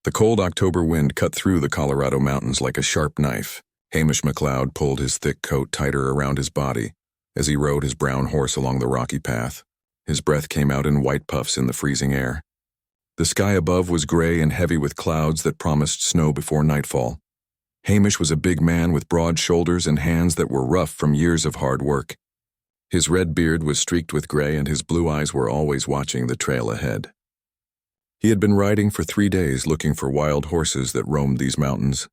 The cold October wind cut through the Colorado mountains like a sharp knife. Hamish McLeod pulled his thick coat tighter around his body as he rode his brown horse along the rocky path. His breath came out in white puffs in the freezing air. The sky above was gray and heavy with clouds that promised snow before nightfall. Hamish was a big man with broad shoulders and hands that were rough from years of hard work. His red beard was streaked with gray and his blue eyes were always watching the trail ahead. He had been riding for 3 days looking for wild horses that roamed these mountains.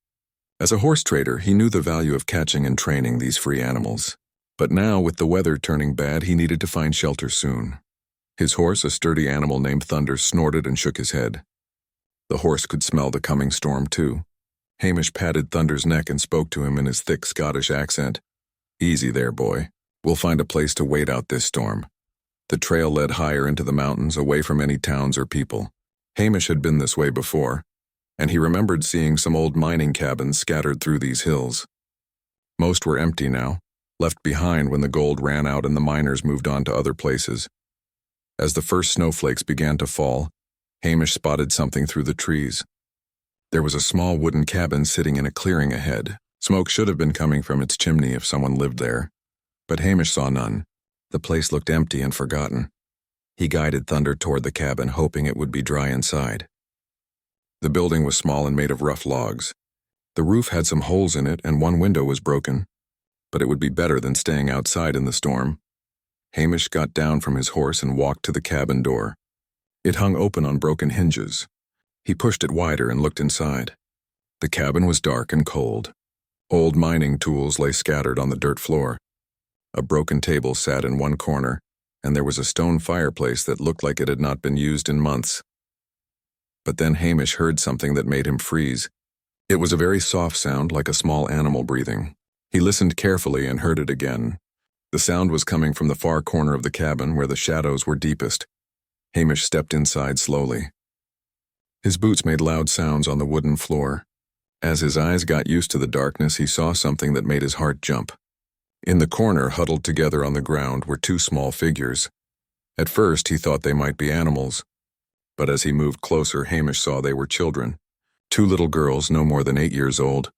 As a horse trader, he knew the value of catching and training these free animals. But now, with the weather turning bad, he needed to find shelter soon. His horse, a sturdy animal named Thunder, snorted and shook his head. The horse could smell the coming storm, too. Hamish patted Thunder's neck and spoke to him in his thick Scottish accent. "Easy there, boy. We'll find a place to wait out this storm." The trail led higher into the mountains, away from any towns or people. Hamish had been this way before, and he remembered seeing some old mining cabins scattered through these hills. Most were empty now, left behind when the gold ran out and the miners moved on to other places. As the first snowflakes began to fall, Hamish spotted something through the trees. There was a small wooden cabin sitting in a clearing ahead. Smoke should have been coming from its chimney if someone lived there, but Hamish saw none. The place looked empty and forgotten. He guided Thunder toward the cabin, hoping it would be dry inside. The building was small and made of rough logs. The roof had some holes in it and one window was broken, but it would be better than staying outside in the storm. Hamish got down from his horse and walked to the cabin door. It hung open on broken hinges. He pushed it wider and looked inside. The cabin was dark and cold. Old mining tools lay scattered on the dirt floor. A broken table sat in one corner, and there was a stone fireplace that looked like it had not been used in months. But then Hamish heard something that made him freeze. It was a very soft sound, like a small animal breathing. He listened carefully and heard it again. The sound was coming from the far corner of the cabin where the shadows were deepest. Hamish stepped inside slowly. His boots made loud sounds on the wooden floor. As his eyes got used to the darkness, he saw something that made his heart jump. In the corner, huddled together on the ground, were 2 small figures. At first, he thought they might be animals, but as he moved closer, Hamish saw they were children. 2 little girls, no more than 8 years old,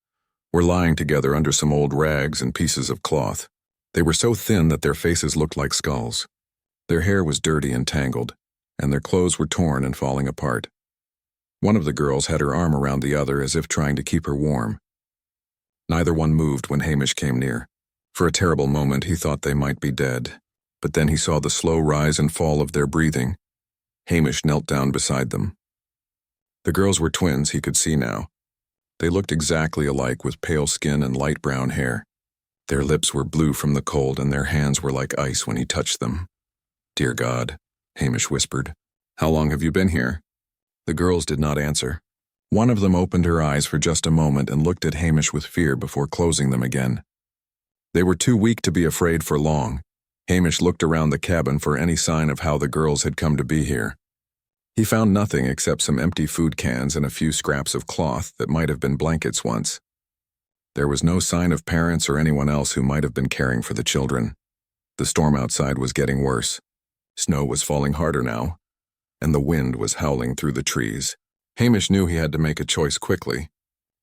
were lying together under some old rags and pieces of cloth. They were so thin that their faces looked like skulls. Their hair was dirty and tangled, and their clothes were torn and falling apart. One of the girls had her arm around the other as if trying to keep her warm. Neither one moved when Hamish came near. For a terrible moment, he thought they might be dead, but then he saw the slow rise and fall of their breathing. Hamish knelt down beside them. The girls were twins, he could see now. They looked exactly alike with pale skin and light brown hair. Their lips were blue from the cold and their hands were like ice when he touched them. "Dear God," Hamish whispered. "How long have you been here?" The girls did not answer. One of them opened her eyes for just a moment and looked at Hamish with fear before closing them again. They were too weak to be afraid for long. Hamish looked around the cabin for any sign of how the girls had come to be here. He found nothing except some empty food cans and a few scraps of cloth that might have been blankets once. There was no sign of parents or anyone else who might have been caring for the children. The storm outside was getting worse. Snow was falling harder now, and the wind was howling through the trees. Hamish knew he had to make a choice quickly.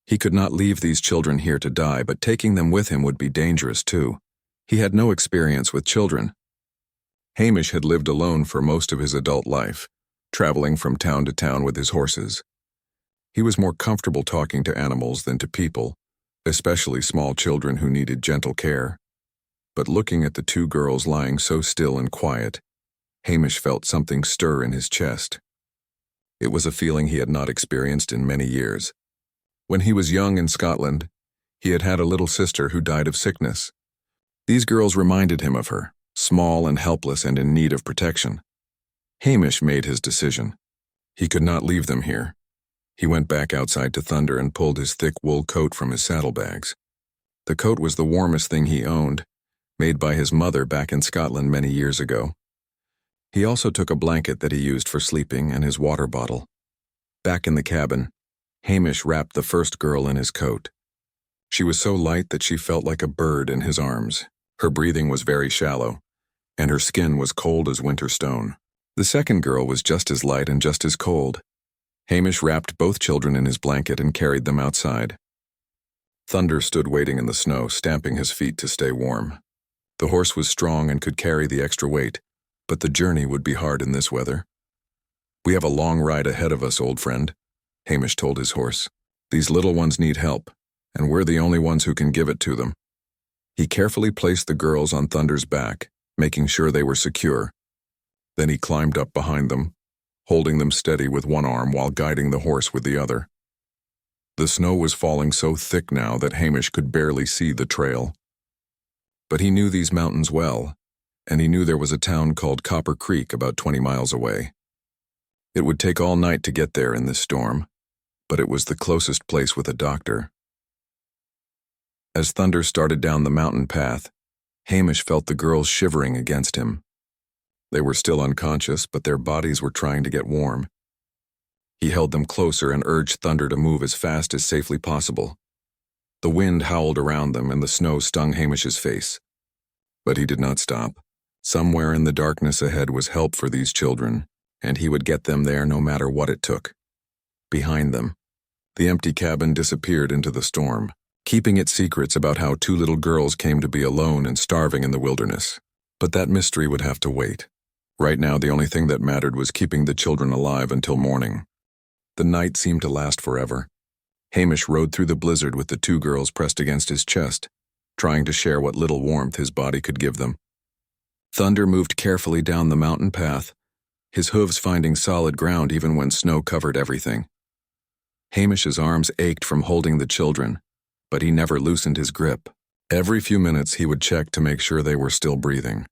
He could not leave these children here to die, but taking them with him would be dangerous too. He had no experience with children. Hamish had lived alone for most of his adult life, traveling from town to town with his horses. He was more comfortable talking to animals than to people, especially small children who needed gentle care. But looking at the 2 girls lying so still and quiet, Hamish felt something stir in his chest. It was a feeling he had not experienced in many years. When he was young in Scotland, he had had a little sister who died of sickness. These girls reminded him of her, small and helpless and in need of protection. Hamish made his decision. He could not leave them here. He went back outside to Thunder and pulled his thick wool coat from his saddlebags. The coat was the warmest thing he owned, made by his mother back in Scotland many years ago. He also took a blanket that he used for sleeping and his water bottle. Back in the cabin, Hamish wrapped the first girl in his coat. She was so light that she felt like a bird in his arms. Her breathing was very shallow, and her skin was cold as winter stone. The second girl was just as light and just as cold. Hamish wrapped both children in his blanket and carried them outside. Thunder stood waiting in the snow, stamping his feet to stay warm. The horse was strong and could carry the extra weight, but the journey would be hard in this weather. "We have a long ride ahead of us, old friend," Hamish told his horse. "These little ones need help, and we're the only ones who can give it to them." He carefully placed the girls on Thunder's back, making sure they were secure. Then he climbed up behind them, holding them steady with one arm while guiding the horse with the other. The snow was falling so thick now that Hamish could barely see the trail. But he knew these mountains well, and he knew there was a town called Copper Creek about 20 miles away. It would take all night to get there in this storm, but it was the closest place with a doctor. As Thunder started down the mountain path, Hamish felt the girls shivering against him. They were still unconscious, but their bodies were trying to get warm. He held them closer and urged Thunder to move as fast as safely possible. The wind howled around them and the snow stung Hamish's face. But he did not stop. Somewhere in the darkness ahead was help for these children, and he would get them there no matter what it took. Behind them, the empty cabin disappeared into the storm, keeping its secrets about how two little girls came to be alone and starving in the wilderness. But that mystery would have to wait. Right now, the only thing that mattered was keeping the children alive until morning. The night seemed to last forever. Hamish rode through the blizzard with the two girls pressed against his chest, trying to share what little warmth his body could give them. Thunder moved carefully down the mountain path, his hooves finding solid ground even when snow covered everything. Hamish's arms ached from holding the children, but he never loosened his grip. Every few minutes he would check to make sure they were still breathing.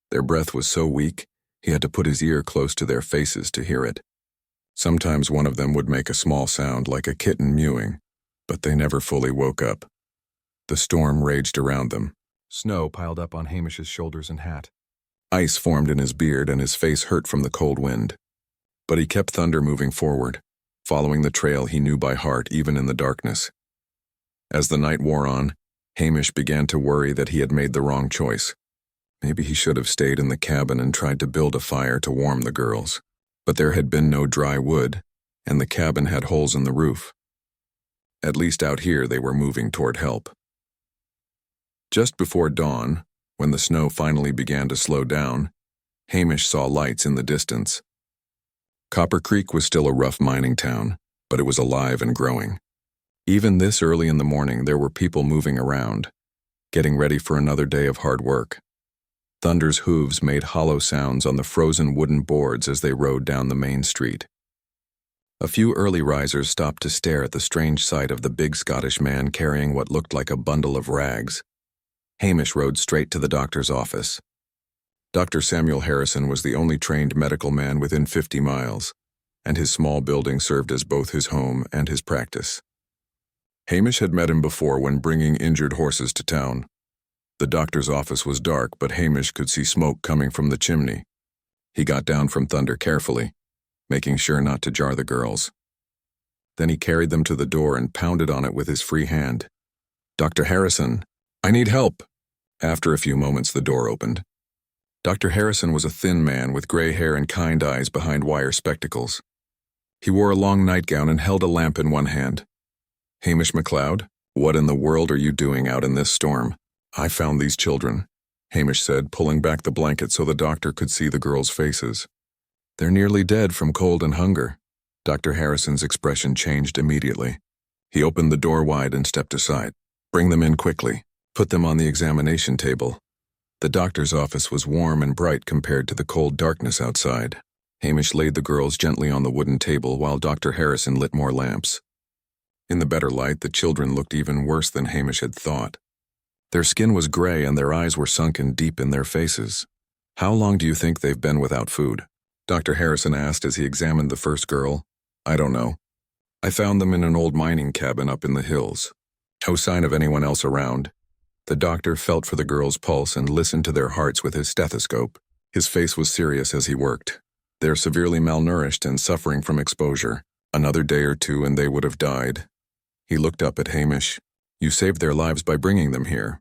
Their breath was so weak, he had to put his ear close to their faces to hear it. Sometimes one of them would make a small sound like a kitten mewing, but they never fully woke up. The storm raged around them. Snow piled up on Hamish's shoulders and hat. Ice formed in his beard and his face hurt from the cold wind. But he kept Thunder moving forward, following the trail he knew by heart even in the darkness. As the night wore on, Hamish began to worry that he had made the wrong choice. Maybe he should have stayed in the cabin and tried to build a fire to warm the girls. But there had been no dry wood, and the cabin had holes in the roof. At least out here they were moving toward help. Just before dawn, when the snow finally began to slow down, Hamish saw lights in the distance. Copper Creek was still a rough mining town, but it was alive and growing. Even this early in the morning, there were people moving around, getting ready for another day of hard work. Thunder's hooves made hollow sounds on the frozen wooden boards as they rode down the main street. A few early risers stopped to stare at the strange sight of the big Scottish man carrying what looked like a bundle of rags. Hamish rode straight to the doctor's office. Dr. Samuel Harrison was the only trained medical man within 50 miles, and his small building served as both his home and his practice. Hamish had met him before when bringing injured horses to town. The doctor's office was dark, but Hamish could see smoke coming from the chimney. He got down from Thunder carefully, making sure not to jar the girls. Then he carried them to the door and pounded on it with his free hand. "Dr. Harrison, I need help." After a few moments, the door opened. Dr. Harrison was a thin man with gray hair and kind eyes behind wire spectacles. He wore a long nightgown and held a lamp in one hand. "Hamish McLeod, what in the world are you doing out in this storm?" "I found these children," Hamish said, pulling back the blanket so the doctor could see the girls' faces. "They're nearly dead from cold and hunger." Dr. Harrison's expression changed immediately. He opened the door wide and stepped aside. "Bring them in quickly. Put them on the examination table." The doctor's office was warm and bright compared to the cold darkness outside. Hamish laid the girls gently on the wooden table while Dr. Harrison lit more lamps. In the better light, the children looked even worse than Hamish had thought. Their skin was gray and their eyes were sunken deep in their faces. "How long do you think they've been without food?" Dr. Harrison asked as he examined the first girl. "I don't know. I found them in an old mining cabin up in the hills. No sign of anyone else around." The doctor felt for the girls' pulse and listened to their hearts with his stethoscope. His face was serious as he worked. "They're severely malnourished and suffering from exposure. Another day or two and they would have died." He looked up at Hamish. "You saved their lives by bringing them here."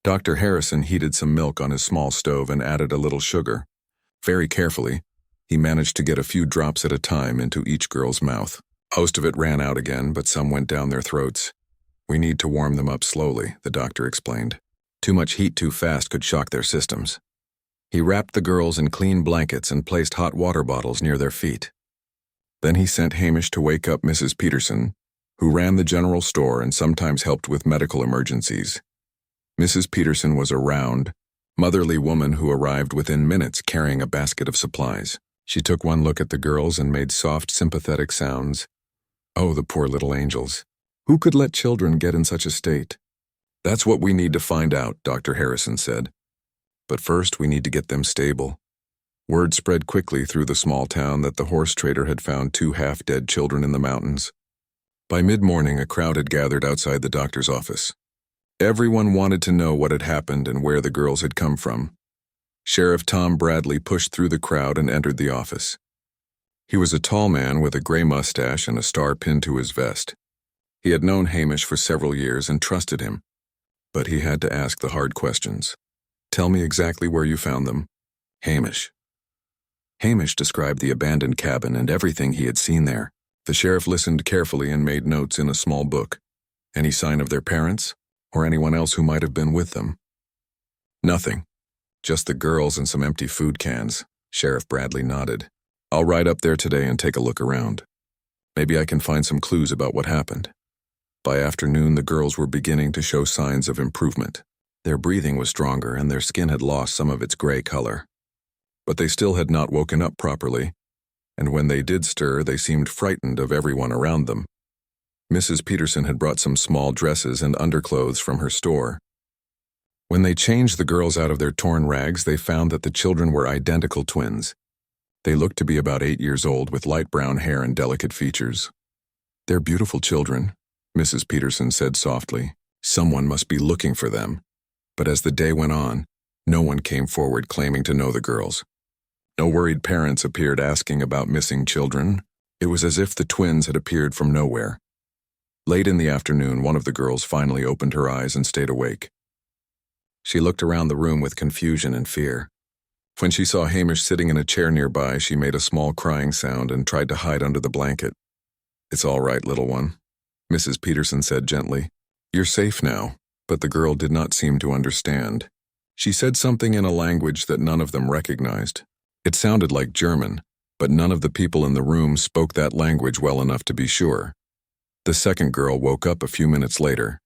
Dr. Harrison heated some milk on his small stove and added a little sugar. Very carefully, He managed to get a few drops at a time into each girl's mouth. Most of it ran out again, but some went down their throats. We need to warm them up slowly, the doctor explained. Too much heat too fast could shock their systems. He wrapped the girls in clean blankets and placed hot water bottles near their feet. Then he sent Hamish to wake up Mrs. Peterson, who ran the general store and sometimes helped with medical emergencies. Mrs. Peterson was a round, motherly woman who arrived within minutes carrying a basket of supplies. She took one look at the girls and made soft, sympathetic sounds. Oh, the poor little angels. Who could let children get in such a state? That's what we need to find out, Dr. Harrison said. But first we need to get them stable. Word spread quickly through the small town that the horse trader had found 2 half-dead children in the mountains. By mid-morning, a crowd had gathered outside the doctor's office. Everyone wanted to know what had happened and where the girls had come from. Sheriff Tom Bradley pushed through the crowd and entered the office. He was a tall man with a gray mustache and a star pinned to his vest. He had known Hamish for several years and trusted him, but he had to ask the hard questions. Tell me exactly where you found them. Hamish. Hamish described the abandoned cabin and everything he had seen there. The sheriff listened carefully and made notes in a small book. Any sign of their parents, or anyone else who might have been with them? Nothing. Just the girls and some empty food cans. Sheriff Bradley nodded. I'll ride up there today and take a look around. Maybe I can find some clues about what happened. By afternoon, the girls were beginning to show signs of improvement. Their breathing was stronger and their skin had lost some of its gray color. But they still had not woken up properly, and when they did stir, they seemed frightened of everyone around them. Mrs. Peterson had brought some small dresses and underclothes from her store. When they changed the girls out of their torn rags, they found that the children were identical twins. They looked to be about 8 years old with light brown hair and delicate features. They're beautiful children, Mrs. Peterson said softly. Someone must be looking for them. But as the day went on, no one came forward claiming to know the girls. No worried parents appeared asking about missing children. It was as if the twins had appeared from nowhere. Late in the afternoon, one of the girls finally opened her eyes and stayed awake. She looked around the room with confusion and fear. When she saw Hamish sitting in a chair nearby, she made a small crying sound and tried to hide under the blanket. It's all right, little one, Mrs. Peterson said gently. You're safe now. But the girl did not seem to understand. She said something in a language that none of them recognized. It sounded like German, but none of the people in the room spoke that language well enough to be sure. The second girl woke up a few minutes later.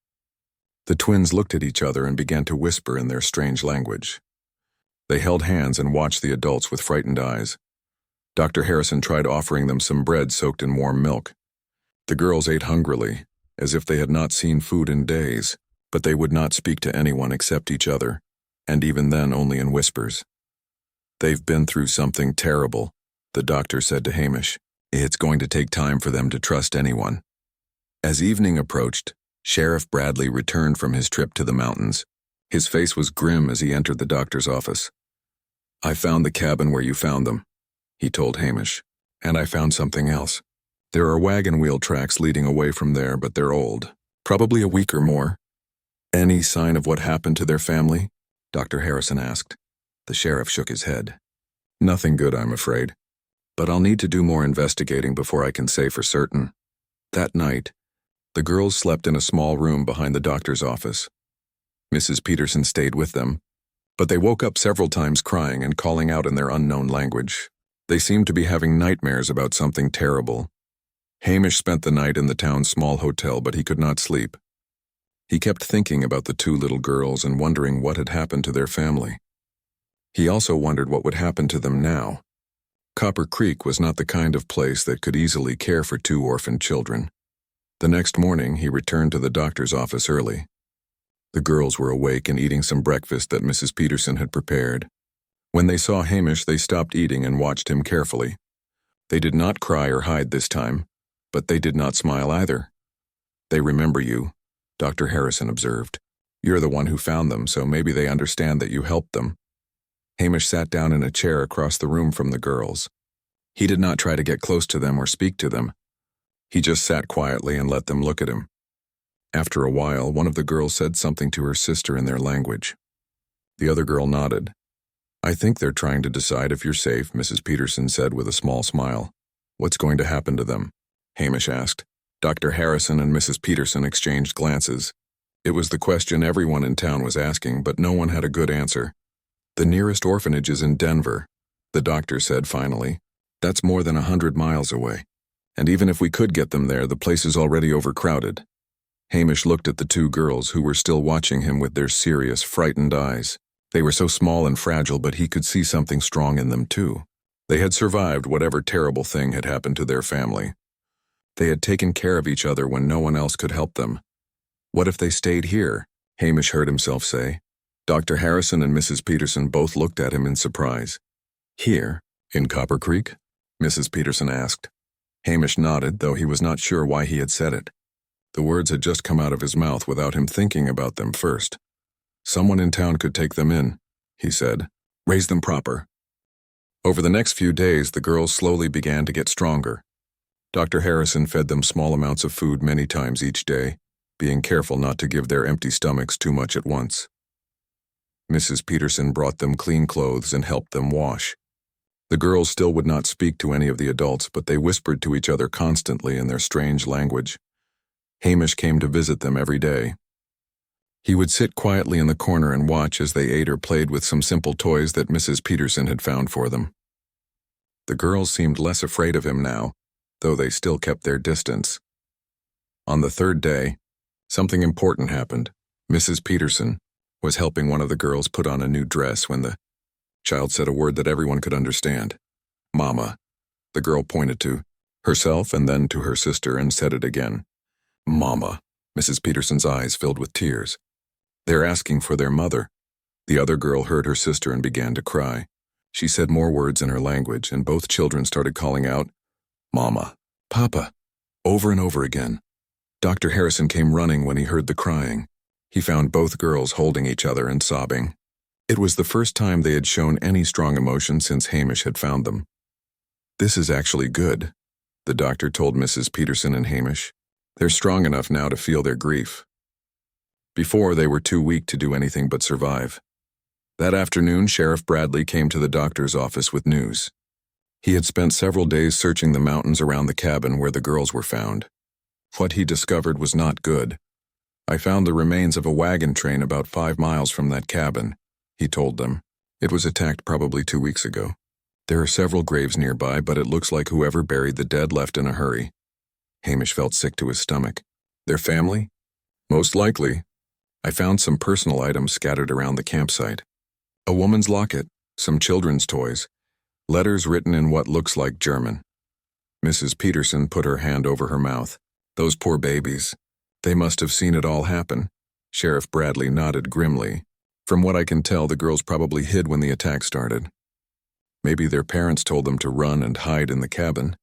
The twins looked at each other and began to whisper in their strange language. They held hands and watched the adults with frightened eyes. Dr. Harrison tried offering them some bread soaked in warm milk. The girls ate hungrily, as if they had not seen food in days, but they would not speak to anyone except each other, and even then only in whispers. They've been through something terrible, the doctor said to Hamish. It's going to take time for them to trust anyone. As evening approached, Sheriff Bradley returned from his trip to the mountains. His face was grim as he entered the doctor's office. I found the cabin where you found them, he told Hamish, and I found something else. There are wagon wheel tracks leading away from there, but they're old, probably a week or more. Any sign of what happened to their family? Dr. Harrison asked. The sheriff shook his head. Nothing good, I'm afraid. But I'll need to do more investigating before I can say for certain. That night, the girls slept in a small room behind the doctor's office. Mrs. Peterson stayed with them, but they woke up several times crying and calling out in their unknown language. They seemed to be having nightmares about something terrible. Hamish spent the night in the town's small hotel, but he could not sleep. He kept thinking about the 2 little girls and wondering what had happened to their family. He also wondered what would happen to them now. Copper Creek was not the kind of place that could easily care for 2 orphaned children. The next morning, he returned to the doctor's office early. The girls were awake and eating some breakfast that Mrs. Peterson had prepared. When they saw Hamish, they stopped eating and watched him carefully. They did not cry or hide this time, but they did not smile either. They remember you, Dr. Harrison observed. You're the one who found them, so maybe they understand that you helped them. Hamish sat down in a chair across the room from the girls. He did not try to get close to them or speak to them. He just sat quietly and let them look at him. After a while, one of the girls said something to her sister in their language. The other girl nodded. I think they're trying to decide if you're safe, Mrs. Peterson said with a small smile. What's going to happen to them? Hamish asked. Dr. Harrison and Mrs. Peterson exchanged glances. It was the question everyone in town was asking, but no one had a good answer. The nearest orphanage is in Denver, the doctor said finally. That's more than 100 miles away. And even if we could get them there, the place is already overcrowded. Hamish looked at the two girls who were still watching him with their serious, frightened eyes. They were so small and fragile, but he could see something strong in them too. They had survived whatever terrible thing had happened to their family. They had taken care of each other when no one else could help them. What if they stayed here? Hamish heard himself say. Dr. Harrison and Mrs. Peterson both looked at him in surprise. Here, in Copper Creek? Mrs. Peterson asked. Hamish nodded, though he was not sure why he had said it. The words had just come out of his mouth without him thinking about them first. Someone in town could take them in, he said. Raise them proper. Over the next few days, the girls slowly began to get stronger. Dr. Harrison fed them small amounts of food many times each day, being careful not to give their empty stomachs too much at once. Mrs. Peterson brought them clean clothes and helped them wash. The girls still would not speak to any of the adults, but they whispered to each other constantly in their strange language. Hamish came to visit them every day. He would sit quietly in the corner and watch as they ate or played with some simple toys that Mrs. Peterson had found for them. The girls seemed less afraid of him now, though they still kept their distance. On the third day, something important happened. Mrs. Peterson was helping one of the girls put on a new dress when the child said a word that everyone could understand. Mama. The girl pointed to herself and then to her sister and said it again. Mama. Mrs. Peterson's eyes filled with tears. They're asking for their mother. The other girl heard her sister and began to cry. She said more words in her language, and both children started calling out, Mama, Papa, over and over again. Dr. Harrison came running when he heard the crying. He found both girls holding each other and sobbing. It was the first time they had shown any strong emotion since Hamish had found them. This is actually good, the doctor told Mrs. Peterson and Hamish. They're strong enough now to feel their grief. Before, they were too weak to do anything but survive. That afternoon, Sheriff Bradley came to the doctor's office with news. He had spent several days searching the mountains around the cabin where the girls were found. What he discovered was not good. I found the remains of a wagon train about 5 miles from that cabin, he told them. It was attacked probably 2 weeks ago. There are several graves nearby, but it looks like whoever buried the dead left in a hurry. Hamish felt sick to his stomach. Their family? Most likely. I found some personal items scattered around the campsite. A woman's locket, some children's toys, letters written in what looks like German. Mrs. Peterson put her hand over her mouth. Those poor babies. They must have seen it all happen. Sheriff Bradley nodded grimly. From what I can tell, the girls probably hid when the attack started. Maybe their parents told them to run and hide in the cabin.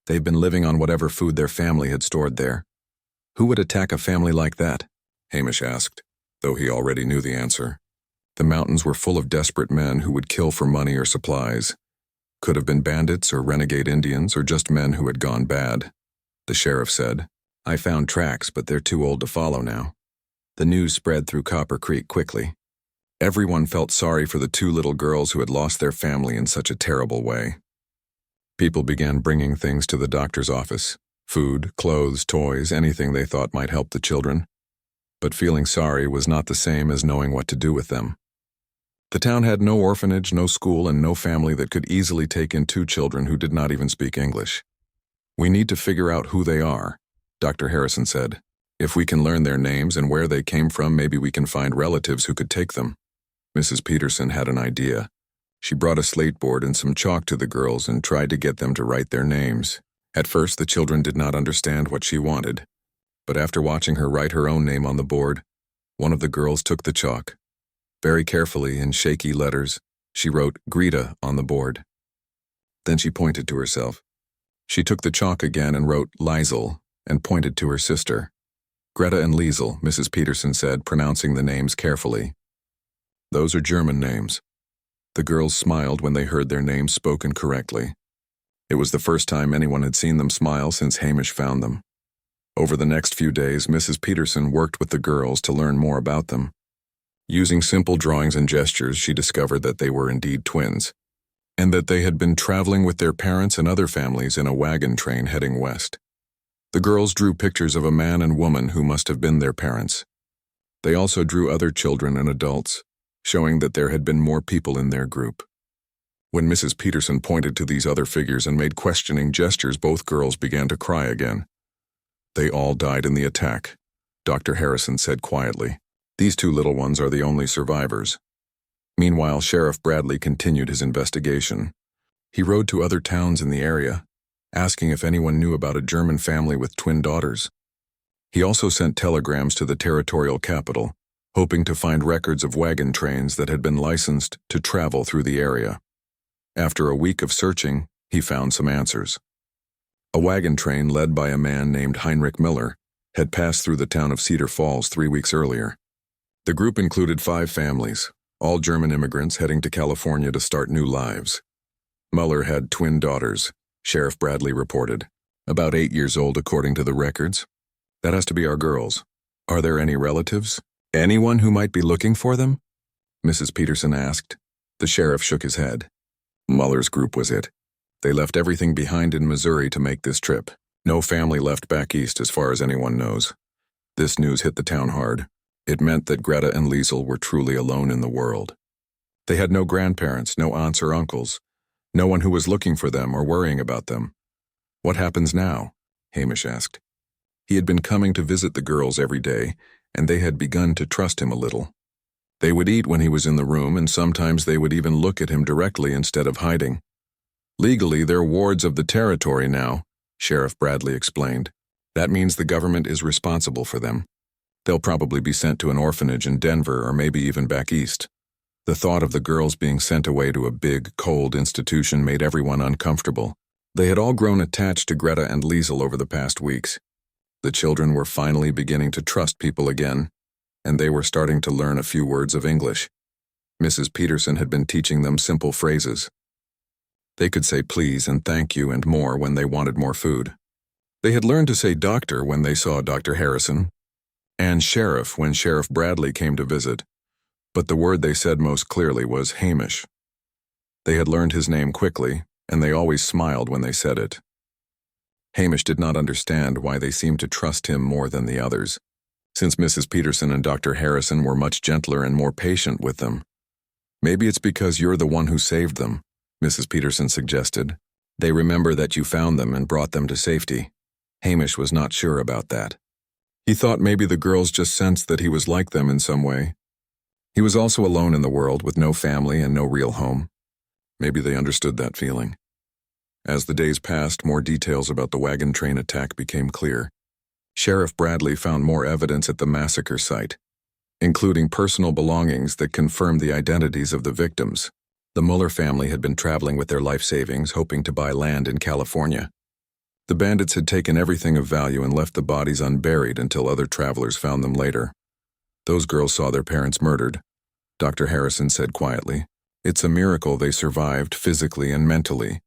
They've been living on whatever food their family had stored there. Who would attack a family like that? Hamish asked, though he already knew the answer. The mountains were full of desperate men who would kill for money or supplies. Could have been bandits or renegade Indians or just men who had gone bad. The sheriff said, I found tracks, but they're too old to follow now. The news spread through Copper Creek quickly. Everyone felt sorry for the 2 little girls who had lost their family in such a terrible way. People began bringing things to the doctor's office. Food, clothes, toys, anything they thought might help the children. But feeling sorry was not the same as knowing what to do with them. The town had no orphanage, no school, and no family that could easily take in 2 children who did not even speak English. We need to figure out who they are, Dr. Harrison said. If we can learn their names and where they came from, maybe we can find relatives who could take them. Mrs. Peterson had an idea. She brought a slate board and some chalk to the girls and tried to get them to write their names. At first, the children did not understand what she wanted. But after watching her write her own name on the board, one of the girls took the chalk. Very carefully, in shaky letters, she wrote Greta on the board. Then she pointed to herself. She took the chalk again and wrote Liesel and pointed to her sister. Greta and Liesel, Mrs. Peterson said, pronouncing the names carefully. Those are German names. The girls smiled when they heard their names spoken correctly. It was the first time anyone had seen them smile since Hamish found them. Over the next few days, Mrs. Peterson worked with the girls to learn more about them. Using simple drawings and gestures, she discovered that they were indeed twins, and that they had been traveling with their parents and other families in a wagon train heading west. The girls drew pictures of a man and woman who must have been their parents. They also drew other children and adults, showing that there had been more people in their group. When Mrs. Peterson pointed to these other figures and made questioning gestures, both girls began to cry again. "They all died in the attack," Dr. Harrison said quietly. "These two little ones are the only survivors." Meanwhile, Sheriff Bradley continued his investigation. He rode to other towns in the area, asking if anyone knew about a German family with twin daughters. He also sent telegrams to the territorial capital, hoping to find records of wagon trains that had been licensed to travel through the area. After a week of searching, he found some answers. A wagon train led by a man named Heinrich Miller had passed through the town of Cedar Falls 3 weeks earlier. The group included 5 families, all German immigrants heading to California to start new lives. Muller had twin daughters, Sheriff Bradley reported, about 8 years old according to the records. "That has to be our girls. Are there any relatives? Anyone who might be looking for them?" Mrs. Peterson asked. The sheriff shook his head. Muller's group was it. They left everything behind in Missouri to make this trip. No family left back east as far as anyone knows. This news hit the town hard. It meant that Greta and Liesel were truly alone in the world. They had no grandparents, no aunts or uncles, no one who was looking for them or worrying about them. "What happens now?" Hamish asked. He had been coming to visit the girls every day, and they had begun to trust him a little. They would eat when he was in the room, and sometimes they would even look at him directly instead of hiding. "Legally, they're wards of the territory now," Sheriff Bradley explained. "That means the government is responsible for them. They'll probably be sent to an orphanage in Denver or maybe even back east." The thought of the girls being sent away to a big, cold institution made everyone uncomfortable. They had all grown attached to Greta and Liesel over the past weeks. The children were finally beginning to trust people again, and they were starting to learn a few words of English. Mrs. Peterson had been teaching them simple phrases. They could say please and thank you and more when they wanted more food. They had learned to say doctor when they saw Dr. Harrison, and sheriff when Sheriff Bradley came to visit. But the word they said most clearly was Hamish. They had learned his name quickly, and they always smiled when they said it. Hamish did not understand why they seemed to trust him more than the others, since Mrs. Peterson and Dr. Harrison were much gentler and more patient with them. "Maybe it's because you're the one who saved them," Mrs. Peterson suggested. "They remember that you found them and brought them to safety." Hamish was not sure about that. He thought maybe the girls just sensed that he was like them in some way. He was also alone in the world with no family and no real home. Maybe they understood that feeling. As the days passed, more details about the wagon train attack became clear. Sheriff Bradley found more evidence at the massacre site, including personal belongings that confirmed the identities of the victims. The Muller family had been traveling with their life savings, hoping to buy land in California. The bandits had taken everything of value and left the bodies unburied until other travelers found them later. "Those girls saw their parents murdered," Dr. Harrison said quietly. "It's a miracle they survived physically and mentally.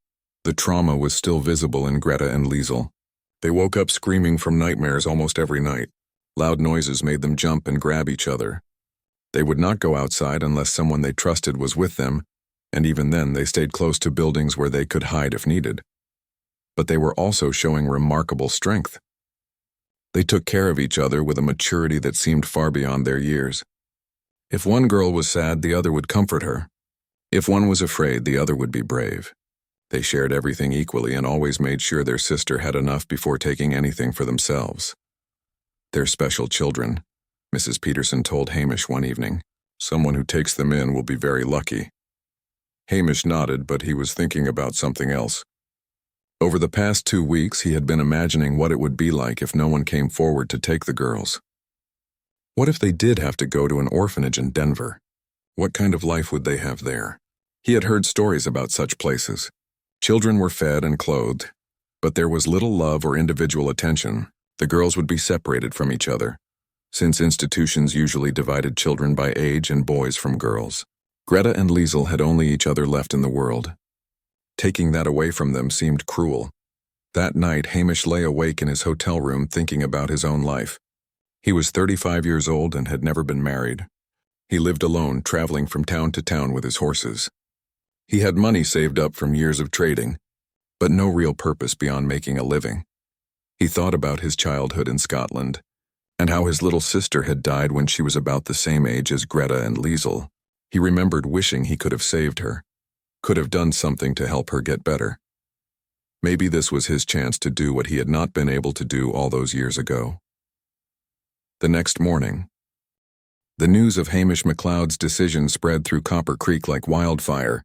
The trauma was still visible in Greta and Liesel. They woke up screaming from nightmares almost every night. Loud noises made them jump and grab each other. They would not go outside unless someone they trusted was with them, and even then they stayed close to buildings where they could hide if needed. But they were also showing remarkable strength. They took care of each other with a maturity that seemed far beyond their years. If one girl was sad, the other would comfort her. If one was afraid, the other would be brave. They shared everything equally and always made sure their sister had enough before taking anything for themselves. "They're special children," Mrs. Peterson told Hamish one evening. "Someone who takes them in will be very lucky." Hamish nodded, but he was thinking about something else. Over the past 2 weeks, he had been imagining what it would be like if no one came forward to take the girls. What if they did have to go to an orphanage in Denver? What kind of life would they have there? He had heard stories about such places. Children were fed and clothed, but there was little love or individual attention. The girls would be separated from each other, since institutions usually divided children by age and boys from girls. Greta and Liesel had only each other left in the world. Taking that away from them seemed cruel. That night, Hamish lay awake in his hotel room thinking about his own life. He was 35 years old and had never been married. He lived alone, traveling from town to town with his horses. He had money saved up from years of trading, but no real purpose beyond making a living. He thought about his childhood in Scotland, and how his little sister had died when she was about the same age as Greta and Liesel. He remembered wishing he could have saved her, could have done something to help her get better. Maybe this was his chance to do what he had not been able to do all those years ago. The next morning, the news of Hamish MacLeod's decision spread through Copper Creek like wildfire.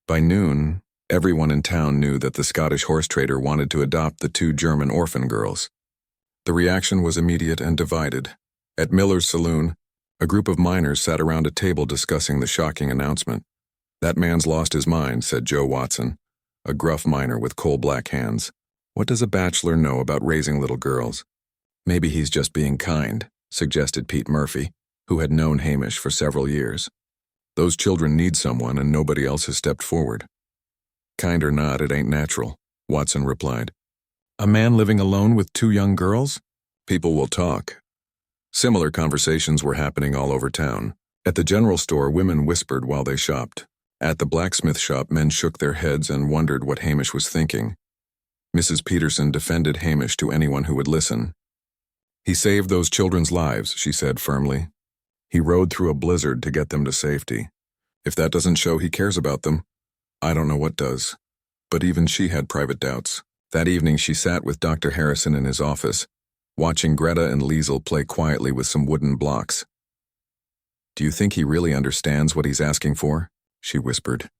By noon, everyone in town knew that the Scottish horse trader wanted to adopt the two German orphan girls. The reaction was immediate and divided. At Miller's saloon, a group of miners sat around a table discussing the shocking announcement. "That man's lost his mind," said Joe Watson, a gruff miner with coal-black hands. "What does a bachelor know about raising little girls?" "Maybe he's just being kind," suggested Pete Murphy, who had known Hamish for several years. "Those children need someone, and nobody else has stepped forward." "Kind or not, it ain't natural," Watson replied. "A man living alone with two young girls? People will talk." Similar conversations were happening all over town. At the general store, women whispered while they shopped. At the blacksmith shop, men shook their heads and wondered what Hamish was thinking. Mrs. Peterson defended Hamish to anyone who would listen. "He saved those children's lives," she said firmly. "He rode through a blizzard to get them to safety. If that doesn't show he cares about them, I don't know what does." But even she had private doubts. That evening she sat with Dr. Harrison in his office, watching Greta and Liesel play quietly with some wooden blocks. "Do you think he really understands what he's asking for?" she whispered.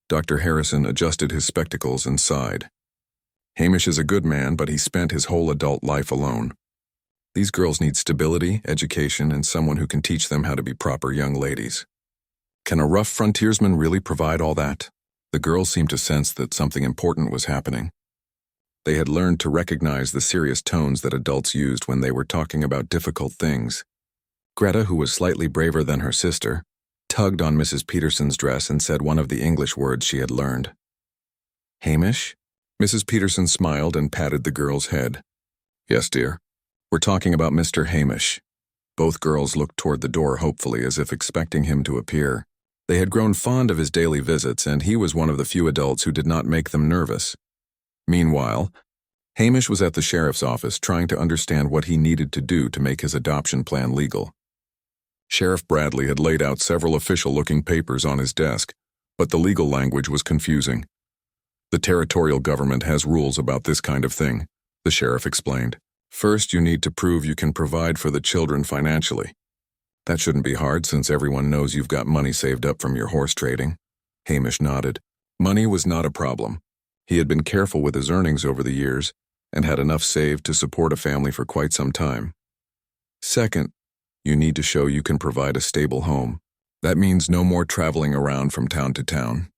Dr. Harrison adjusted his spectacles and sighed. "Hamish is a good man, but he spent his whole adult life alone. These girls need stability, education, and someone who can teach them how to be proper young ladies. Can a rough frontiersman really provide all that?" The girls seemed to sense that something important was happening. They had learned to recognize the serious tones that adults used when they were talking about difficult things. Greta, who was slightly braver than her sister, tugged on Mrs. Peterson's dress and said one of the English words she had learned. "Hamish?" Mrs. Peterson smiled and patted the girl's head. "Yes, dear. We're talking about Mr. Hamish." Both girls looked toward the door hopefully, as if expecting him to appear. They had grown fond of his daily visits, and he was one of the few adults who did not make them nervous. Meanwhile, Hamish was at the sheriff's office trying to understand what he needed to do to make his adoption plan legal. Sheriff Bradley had laid out several official-looking papers on his desk, but the legal language was confusing. "The territorial government has rules about this kind of thing," the sheriff explained. "First, you need to prove you can provide for the children financially. That shouldn't be hard since everyone knows you've got money saved up from your horse trading." Hamish nodded. Money was not a problem. He had been careful with his earnings over the years and had enough saved to support a family for quite some time. Second, you need to show you can provide a stable home. That means no more traveling around from town to town.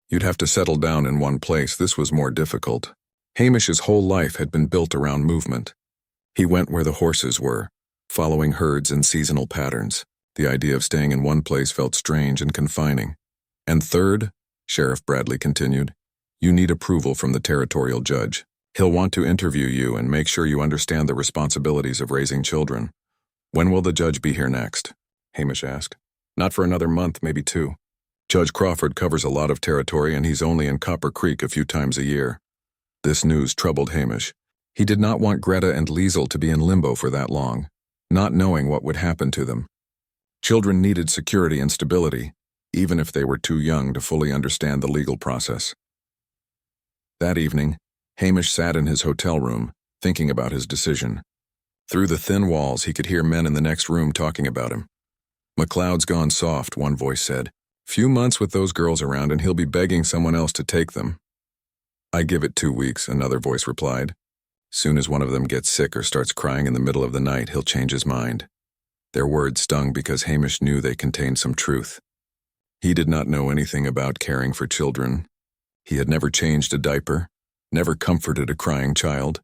You'd have to settle down in one place. This was more difficult. Hamish's whole life had been built around movement. He went where the horses were, following herds and seasonal patterns. The idea of staying in one place felt strange and confining. And third, Sheriff Bradley continued, you need approval from the territorial judge. He'll want to interview you and make sure you understand the responsibilities of raising children. When will the judge be here next? Hamish asked. Not for another month, maybe 2. Judge Crawford covers a lot of territory and he's only in Copper Creek a few times a year. This news troubled Hamish. He did not want Greta and Liesel to be in limbo for that long, not knowing what would happen to them. Children needed security and stability, even if they were too young to fully understand the legal process. That evening, Hamish sat in his hotel room, thinking about his decision. Through the thin walls, he could hear men in the next room talking about him. MacLeod's gone soft, one voice said. Few months with those girls around and he'll be begging someone else to take them. I give it 2 weeks, another voice replied. Soon as one of them gets sick or starts crying in the middle of the night, he'll change his mind. Their words stung because Hamish knew they contained some truth. He did not know anything about caring for children. He had never changed a diaper, never comforted a crying child,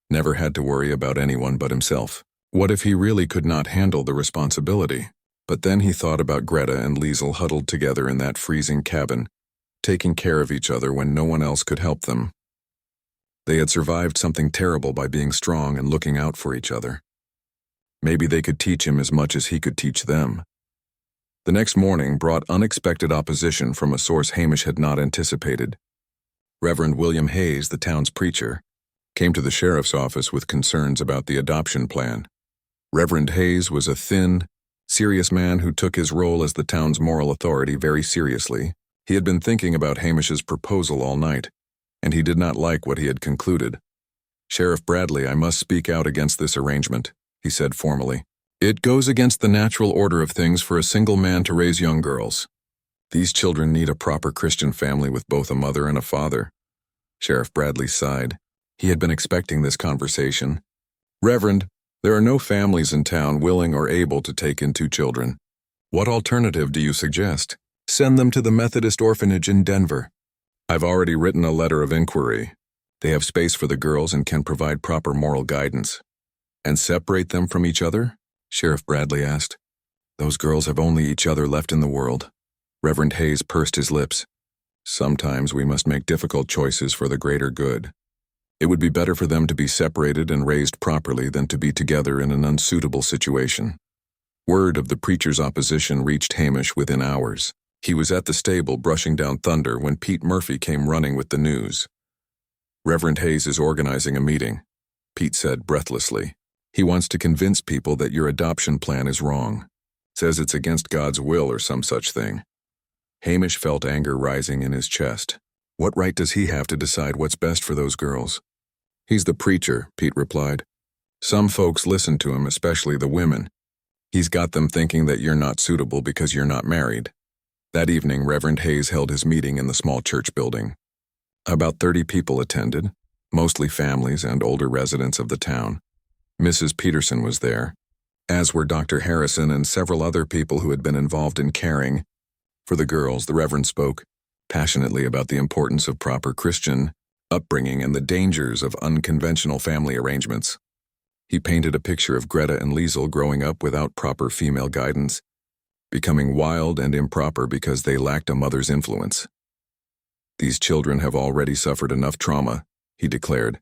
never had to worry about anyone but himself. What if he really could not handle the responsibility? But then he thought about Greta and Liesel huddled together in that freezing cabin, taking care of each other when no one else could help them. They had survived something terrible by being strong and looking out for each other. Maybe they could teach him as much as he could teach them. The next morning brought unexpected opposition from a source Hamish had not anticipated. Reverend William Hayes, the town's preacher, came to the sheriff's office with concerns about the adoption plan. Reverend Hayes was a thin, serious man who took his role as the town's moral authority very seriously. He had been thinking about Hamish's proposal all night, and he did not like what he had concluded. "Sheriff Bradley, I must speak out against this arrangement," he said formally. "It goes against the natural order of things for a single man to raise young girls. These children need a proper Christian family with both a mother and a father." Sheriff Bradley sighed. He had been expecting this conversation. "Reverend, there are no families in town willing or able to take in 2 children. What alternative do you suggest?" "Send them to the Methodist orphanage in Denver. I've already written a letter of inquiry. They have space for the girls and can provide proper moral guidance." "And separate them from each other?" Sheriff Bradley asked. "Those girls have only each other left in the world." Reverend Hayes pursed his lips. "Sometimes we must make difficult choices for the greater good. It would be better for them to be separated and raised properly than to be together in an unsuitable situation." Word of the preacher's opposition reached Hamish within hours. He was at the stable brushing down thunder when Pete Murphy came running with the news. "Reverend Hayes is organizing a meeting," Pete said breathlessly. "He wants to convince people that your adoption plan is wrong. Says it's against God's will or some such thing." Hamish felt anger rising in his chest. What right does he have to decide what's best for those girls? "He's the preacher," Pete replied. "Some folks listen to him, especially the women. He's got them thinking that you're not suitable because you're not married." That evening, Reverend Hayes held his meeting in the small church building. About 30 people attended, mostly families and older residents of the town. Mrs. Peterson was there, as were Dr. Harrison and several other people who had been involved in caring for the girls. The Reverend spoke passionately about the importance of proper Christian upbringing and the dangers of unconventional family arrangements. He painted a picture of Greta and Liesel growing up without proper female guidance, becoming wild and improper because they lacked a mother's influence. "These children have already suffered enough trauma," he declared.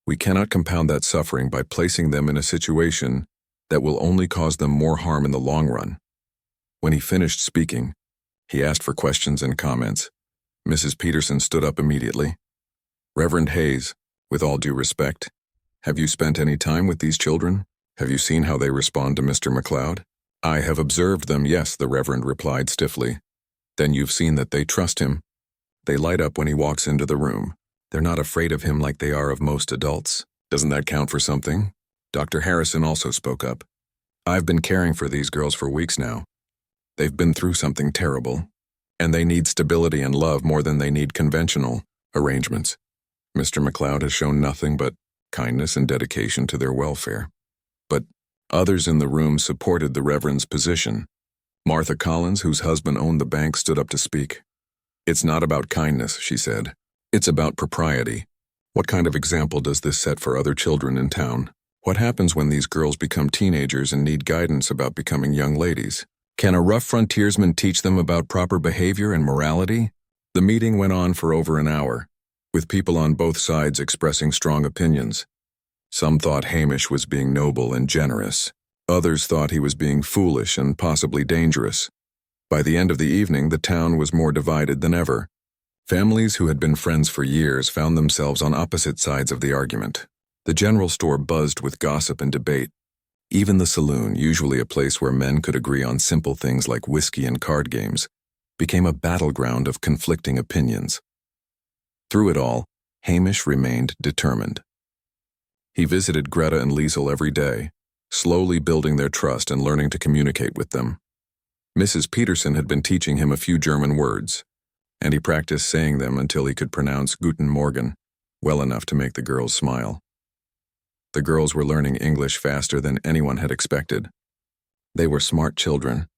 "We cannot compound that suffering by placing them in a situation that will only cause them more harm in the long run." When he finished speaking, he asked for questions and comments. Mrs. Peterson stood up immediately. "Reverend Hayes, with all due respect, have you spent any time with these children? Have you seen how they respond to Mr. McLeod?" "I have observed them, yes," the Reverend replied stiffly. "Then you've seen that they trust him. They light up when he walks into the room. They're not afraid of him like they are of most adults. Doesn't that count for something?" Dr. Harrison also spoke up. "I've been caring for these girls for weeks now. They've been through something terrible, and they need stability and love more than they need conventional arrangements. Mr. McLeod has shown nothing but kindness and dedication to their welfare." But others in the room supported the Reverend's position. Martha Collins, whose husband owned the bank, stood up to speak. "It's not about kindness," she said. "It's about propriety. What kind of example does this set for other children in town? What happens when these girls become teenagers and need guidance about becoming young ladies? Can a rough frontiersman teach them about proper behavior and morality?" The meeting went on for over an hour, with people on both sides expressing strong opinions. Some thought Hamish was being noble and generous. Others thought he was being foolish and possibly dangerous. By the end of the evening, the town was more divided than ever. Families who had been friends for years found themselves on opposite sides of the argument. The general store buzzed with gossip and debate. Even the saloon, usually a place where men could agree on simple things like whiskey and card games, became a battleground of conflicting opinions. Through it all, Hamish remained determined. He visited Greta and Liesel every day, slowly building their trust and learning to communicate with them. Mrs. Peterson had been teaching him a few German words, and he practiced saying them until he could pronounce Guten Morgen well enough to make the girls smile. The girls were learning English faster than anyone had expected. They were smart children,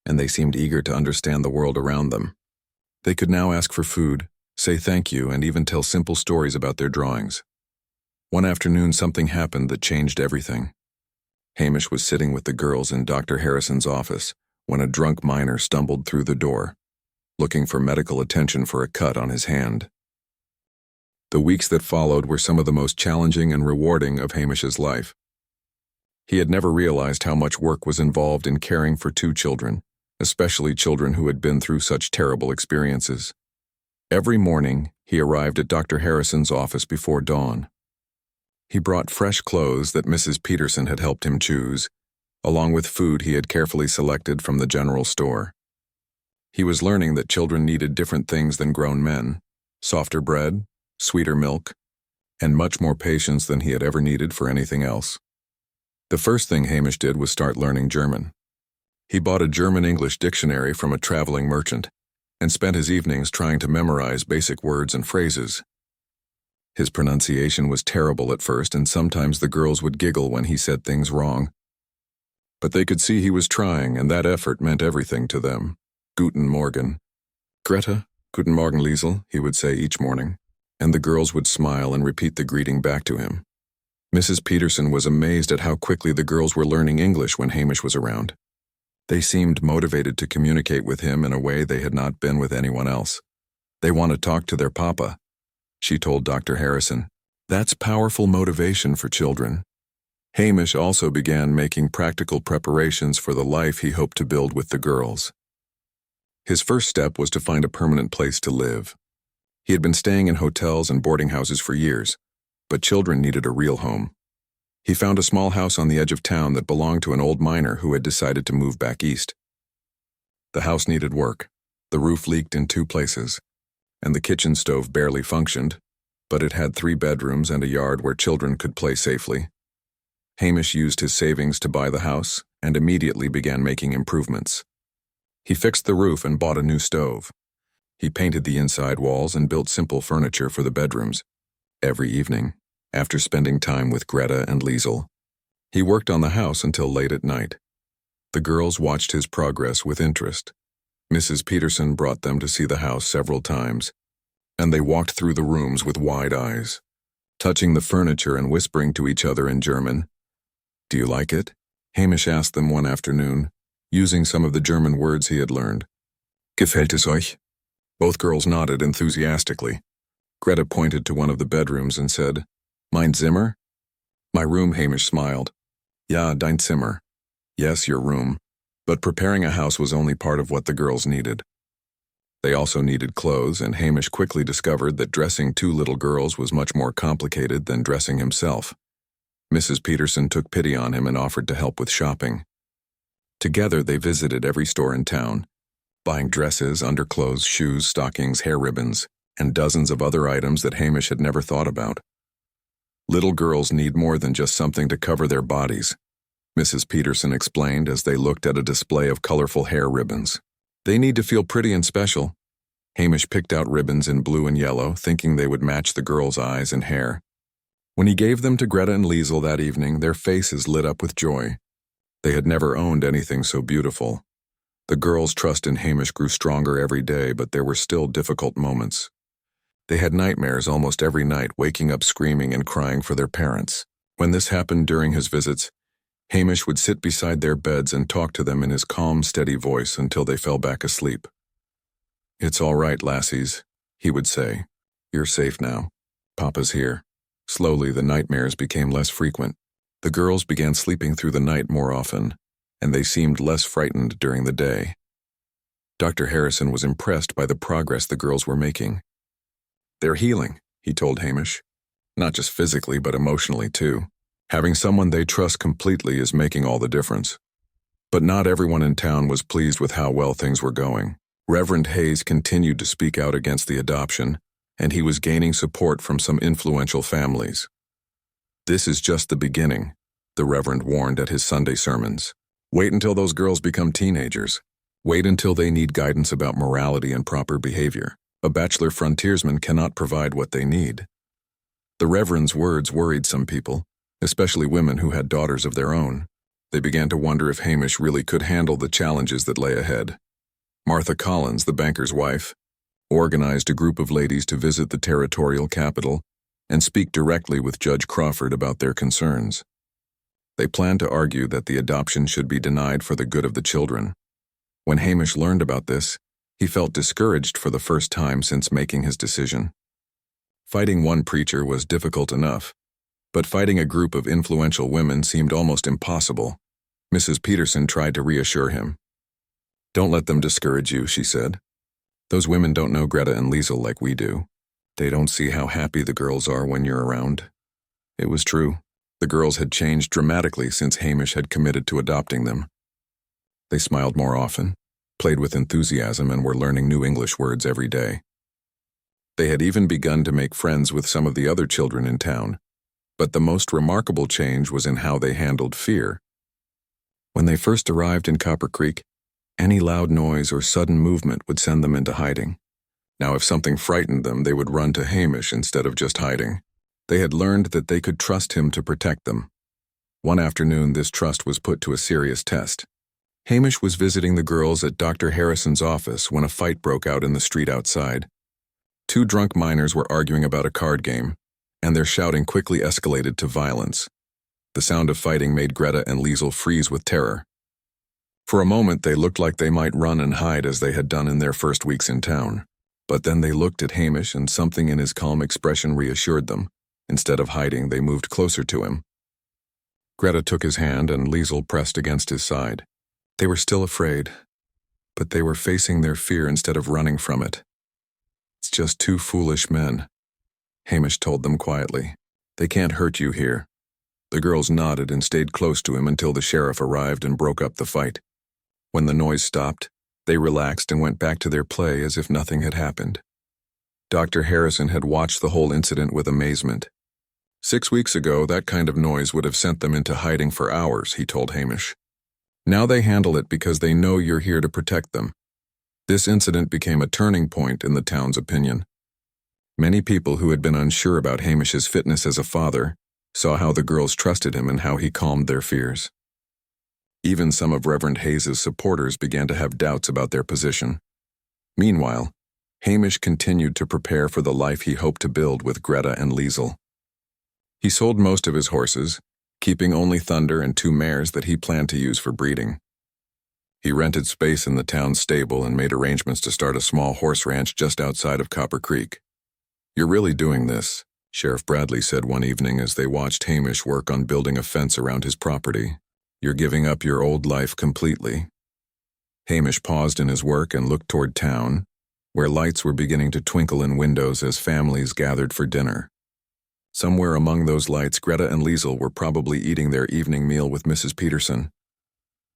and they seemed eager to understand the world around them. They could now ask for food, say thank you, and even tell simple stories about their drawings. One afternoon, something happened that changed everything. Hamish was sitting with the girls in Dr. Harrison's office when a drunk miner stumbled through the door, looking for medical attention for a cut on his hand. The weeks that followed were some of the most challenging and rewarding of Hamish's life. He had never realized how much work was involved in caring for 2 children, especially children who had been through such terrible experiences. Every morning, he arrived at Dr. Harrison's office before dawn. He brought fresh clothes that Mrs. Peterson had helped him choose, along with food he had carefully selected from the general store. He was learning that children needed different things than grown men: softer bread, sweeter milk, and much more patience than he had ever needed for anything else. The first thing Hamish did was start learning German. He bought a German-English dictionary from a traveling merchant and spent his evenings trying to memorize basic words and phrases. His pronunciation was terrible at first, and sometimes the girls would giggle when he said things wrong. But they could see he was trying, and that effort meant everything to them. Guten Morgen. Greta, Guten Morgen, Liesel, he would say each morning, and the girls would smile and repeat the greeting back to him. Mrs. Peterson was amazed at how quickly the girls were learning English when Hamish was around. They seemed motivated to communicate with him in a way they had not been with anyone else. They want to talk to their papa, she told Dr. Harrison. That's powerful motivation for children. Hamish also began making practical preparations for the life he hoped to build with the girls. His first step was to find a permanent place to live. He had been staying in hotels and boarding houses for years, but children needed a real home. He found a small house on the edge of town that belonged to an old miner who had decided to move back east. The house needed work. The roof leaked in 2 places, and the kitchen stove barely functioned, but it had 3 bedrooms and a yard where children could play safely. Hamish used his savings to buy the house and immediately began making improvements. He fixed the roof and bought a new stove. He painted the inside walls and built simple furniture for the bedrooms. Every evening, after spending time with Greta and Liesel, he worked on the house until late at night. The girls watched his progress with interest. Mrs. Peterson brought them to see the house several times, and they walked through the rooms with wide eyes, touching the furniture and whispering to each other in German. "Do you like it?" Hamish asked them one afternoon, using some of the German words he had learned. "Gefällt es euch?" Both girls nodded enthusiastically. Greta pointed to one of the bedrooms and said, "Mein Zimmer?" "My room," Hamish smiled. "Ja, dein Zimmer." Yes, your room. But preparing a house was only part of what the girls needed. They also needed clothes, and Hamish quickly discovered that dressing 2 little girls was much more complicated than dressing himself. Mrs. Peterson took pity on him and offered to help with shopping. Together they visited every store in town, buying dresses, underclothes, shoes, stockings, hair ribbons, and dozens of other items that Hamish had never thought about. Little girls need more than just something to cover their bodies, Mrs. Peterson explained as they looked at a display of colorful hair ribbons. They need to feel pretty and special. Hamish picked out ribbons in blue and yellow, thinking they would match the girls' eyes and hair. When he gave them to Greta and Liesel that evening, their faces lit up with joy. They had never owned anything so beautiful. The girls' trust in Hamish grew stronger every day, but there were still difficult moments. They had nightmares almost every night, waking up screaming and crying for their parents. When this happened during his visits, Hamish would sit beside their beds and talk to them in his calm, steady voice until they fell back asleep. "It's all right, lassies," he would say. "You're safe now. Papa's here." Slowly, the nightmares became less frequent. The girls began sleeping through the night more often, and they seemed less frightened during the day. Dr. Harrison was impressed by the progress the girls were making. "They're healing," he told Hamish. "Not just physically, but emotionally too. Having someone they trust completely is making all the difference." But not everyone in town was pleased with how well things were going. Reverend Hayes continued to speak out against the adoption, and he was gaining support from some influential families. "This is just the beginning," the Reverend warned at his Sunday sermons. "Wait until those girls become teenagers. Wait until they need guidance about morality and proper behavior. A bachelor frontiersman cannot provide what they need." The Reverend's words worried some people, especially women who had daughters of their own. They began to wonder if Hamish really could handle the challenges that lay ahead. Martha Collins, the banker's wife, organized a group of ladies to visit the territorial capital and speak directly with Judge Crawford about their concerns. They planned to argue that the adoption should be denied for the good of the children. When Hamish learned about this, he felt discouraged for the first time since making his decision. Fighting one preacher was difficult enough, but fighting a group of influential women seemed almost impossible. Mrs. Peterson tried to reassure him. Don't let them discourage you, she said. Those women don't know Greta and Liesel like we do. They don't see how happy the girls are when you're around. It was true. The girls had changed dramatically since Hamish had committed to adopting them. They smiled more often, played with enthusiasm, and were learning new English words every day. They had even begun to make friends with some of the other children in town, but the most remarkable change was in how they handled fear. When they first arrived in Copper Creek, any loud noise or sudden movement would send them into hiding. Now, if something frightened them, they would run to Hamish instead of just hiding. They had learned that they could trust him to protect them. One afternoon, this trust was put to a serious test. Hamish was visiting the girls at Dr. Harrison's office when a fight broke out in the street outside. Two drunk minors were arguing about a card game, and their shouting quickly escalated to violence. The sound of fighting made Greta and Liesel freeze with terror. For a moment, they looked like they might run and hide as they had done in their first weeks in town. But then they looked at Hamish, and something in his calm expression reassured them. Instead of hiding, they moved closer to him. Greta took his hand, and Liesel pressed against his side. They were still afraid, but they were facing their fear instead of running from it. It's just two foolish men, Hamish told them quietly. They can't hurt you here. The girls nodded and stayed close to him until the sheriff arrived and broke up the fight. When the noise stopped, they relaxed and went back to their play as if nothing had happened. Dr. Harrison had watched the whole incident with amazement. 6 weeks ago, that kind of noise would have sent them into hiding for hours, he told Hamish. Now they handle it because they know you're here to protect them. This incident became a turning point in the town's opinion. Many people who had been unsure about Hamish's fitness as a father saw how the girls trusted him and how he calmed their fears. Even some of Reverend Hayes's supporters began to have doubts about their position. Meanwhile, Hamish continued to prepare for the life he hoped to build with Greta and Liesel. He sold most of his horses, keeping only Thunder and 2 mares that he planned to use for breeding. He rented space in the town's stable and made arrangements to start a small horse ranch just outside of Copper Creek. You're really doing this, Sheriff Bradley said one evening as they watched Hamish work on building a fence around his property. You're giving up your old life completely. Hamish paused in his work and looked toward town, where lights were beginning to twinkle in windows as families gathered for dinner. Somewhere among those lights, Greta and Liesel were probably eating their evening meal with Mrs. Peterson.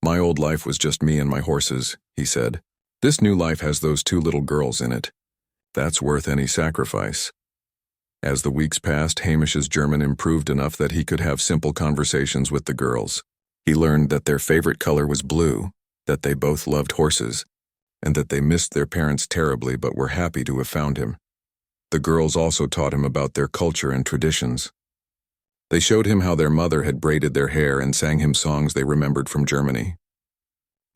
My old life was just me and my horses, he said. This new life has those 2 little girls in it. That's worth any sacrifice. As the weeks passed, Hamish's German improved enough that he could have simple conversations with the girls. He learned that their favorite color was blue, that they both loved horses, and that they missed their parents terribly but were happy to have found him. The girls also taught him about their culture and traditions. They showed him how their mother had braided their hair and sang him songs they remembered from Germany.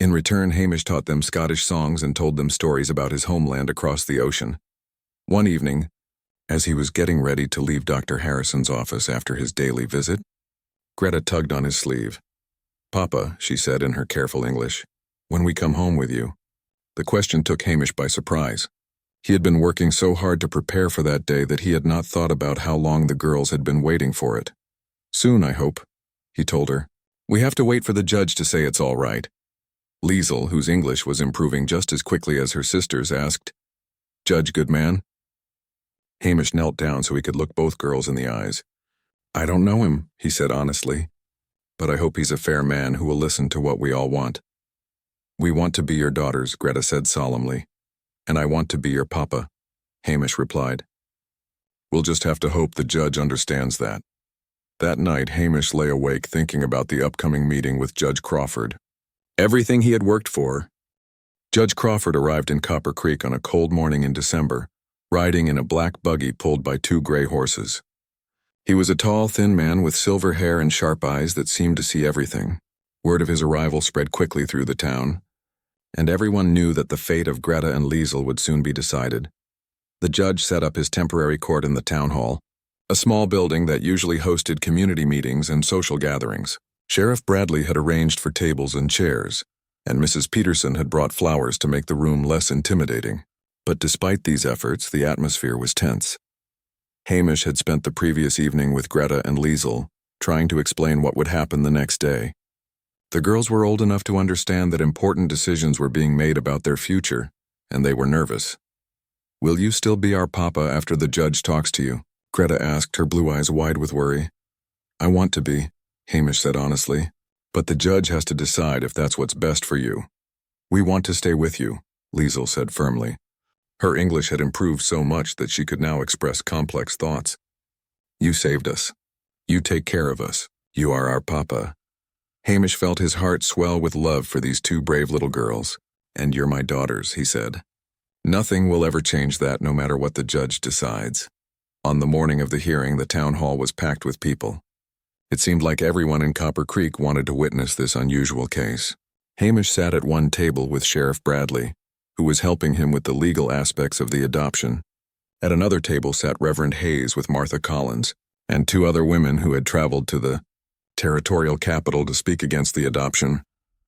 In return, Hamish taught them Scottish songs and told them stories about his homeland across the ocean. One evening, as he was getting ready to leave Dr. Harrison's office after his daily visit, Greta tugged on his sleeve. Papa, she said in her careful English, when we come home with you. The question took Hamish by surprise. He had been working so hard to prepare for that day that he had not thought about how long the girls had been waiting for it. Soon, I hope, he told her. We have to wait for the judge to say it's all right. Liesel, whose English was improving just as quickly as her sister's, asked, Judge Goodman? Hamish knelt down so he could look both girls in the eyes. I don't know him, he said honestly, but I hope he's a fair man who will listen to what we all want. We want to be your daughters, Greta said solemnly. And I want to be your papa, Hamish replied. We'll just have to hope the judge understands that. That night, Hamish lay awake thinking about the upcoming meeting with Judge Crawford. Everything he had worked for. Judge Crawford arrived in Copper Creek on a cold morning in December, riding in a black buggy pulled by 2 gray horses. He was a tall, thin man with silver hair and sharp eyes that seemed to see everything. Word of his arrival spread quickly through the town, and everyone knew that the fate of Greta and Liesel would soon be decided. The judge set up his temporary court in the town hall, a small building that usually hosted community meetings and social gatherings. Sheriff Bradley had arranged for tables and chairs, and Mrs. Peterson had brought flowers to make the room less intimidating. But despite these efforts, the atmosphere was tense. Hamish had spent the previous evening with Greta and Liesel, trying to explain what would happen the next day. The girls were old enough to understand that important decisions were being made about their future, and they were nervous. "Will you still be our papa after the judge talks to you?" Greta asked, her blue eyes wide with worry. "I want to be," Hamish said honestly, "but the judge has to decide if that's what's best for you." "We want to stay with you," Liesl said firmly. Her English had improved so much that she could now express complex thoughts. "You saved us. You take care of us. You are our papa." Hamish felt his heart swell with love for these two brave little girls. "And you're my daughters," he said. "Nothing will ever change that, no matter what the judge decides." On the morning of the hearing, the town hall was packed with people. It seemed like everyone in Copper Creek wanted to witness this unusual case. Hamish sat at one table with Sheriff Bradley, who was helping him with the legal aspects of the adoption. At another table sat Reverend Hayes with Martha Collins, and two other women who had traveled to the territorial capital to speak against the adoption.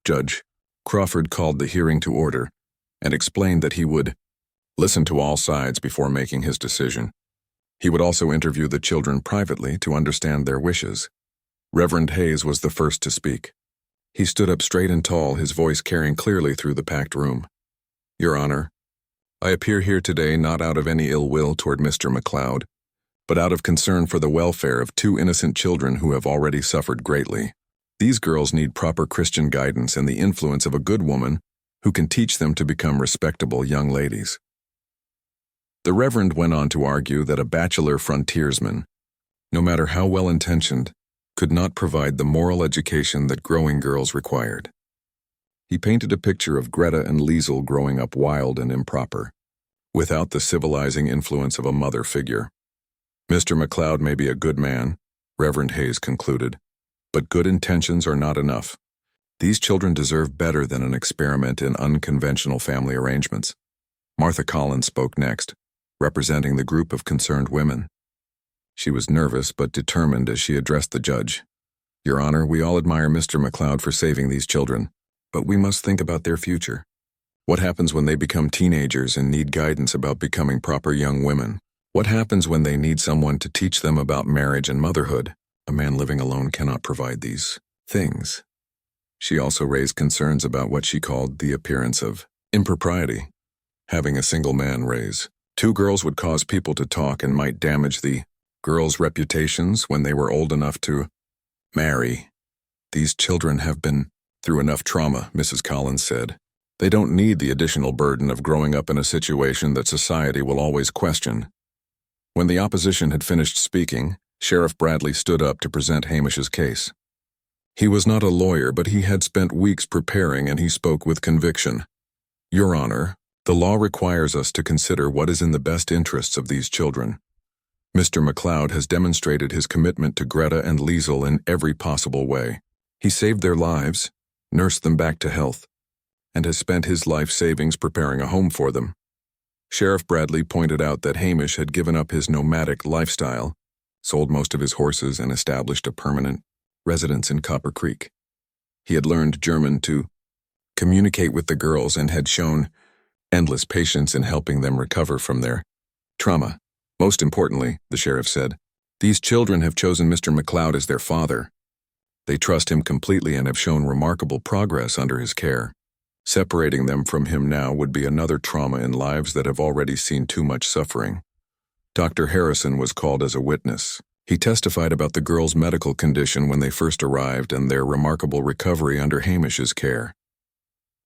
Judge Crawford called the hearing to order and explained that he would listen to all sides before making his decision. He would also interview the children privately to understand their wishes. Reverend Hayes was the first to speak. He stood up straight and tall, his voice carrying clearly through the packed room. "Your Honor, I appear here today not out of any ill will toward Mr. McLeod, but out of concern for the welfare of two innocent children who have already suffered greatly. These girls need proper Christian guidance and the influence of a good woman who can teach them to become respectable young ladies." The Reverend went on to argue that a bachelor frontiersman, no matter how well-intentioned, could not provide the moral education that growing girls required. He painted a picture of Greta and Liesl growing up wild and improper, without the civilizing influence of a mother figure. "Mr. McLeod may be a good man," Reverend Hayes concluded, "but good intentions are not enough. These children deserve better than an experiment in unconventional family arrangements." Martha Collins spoke next, representing the group of concerned women. She was nervous but determined as she addressed the judge. "Your Honor, we all admire Mr. McLeod for saving these children, but we must think about their future. What happens when they become teenagers and need guidance about becoming proper young women? What happens when they need someone to teach them about marriage and motherhood? A man living alone cannot provide these things." She also raised concerns about what she called the appearance of impropriety. Having a single man raise two girls would cause people to talk and might damage the girls' reputations when they were old enough to marry. "These children have been through enough trauma," Mrs. Collins said. "They don't need the additional burden of growing up in a situation that society will always question." When the opposition had finished speaking, Sheriff Bradley stood up to present Hamish's case. He was not a lawyer, but he had spent weeks preparing, and he spoke with conviction. "Your Honor, the law requires us to consider what is in the best interests of these children. Mr. McLeod has demonstrated his commitment to Greta and Liesl in every possible way. He saved their lives, nursed them back to health, and has spent his life savings preparing a home for them." Sheriff Bradley pointed out that Hamish had given up his nomadic lifestyle, sold most of his horses, and established a permanent residence in Copper Creek. He had learned German to communicate with the girls and had shown endless patience in helping them recover from their trauma. "Most importantly," the sheriff said, "these children have chosen Mr. McLeod as their father. They trust him completely and have shown remarkable progress under his care. Separating them from him now would be another trauma in lives that have already seen too much suffering." Dr. Harrison was called as a witness. He testified about the girls' medical condition when they first arrived and their remarkable recovery under Hamish's care.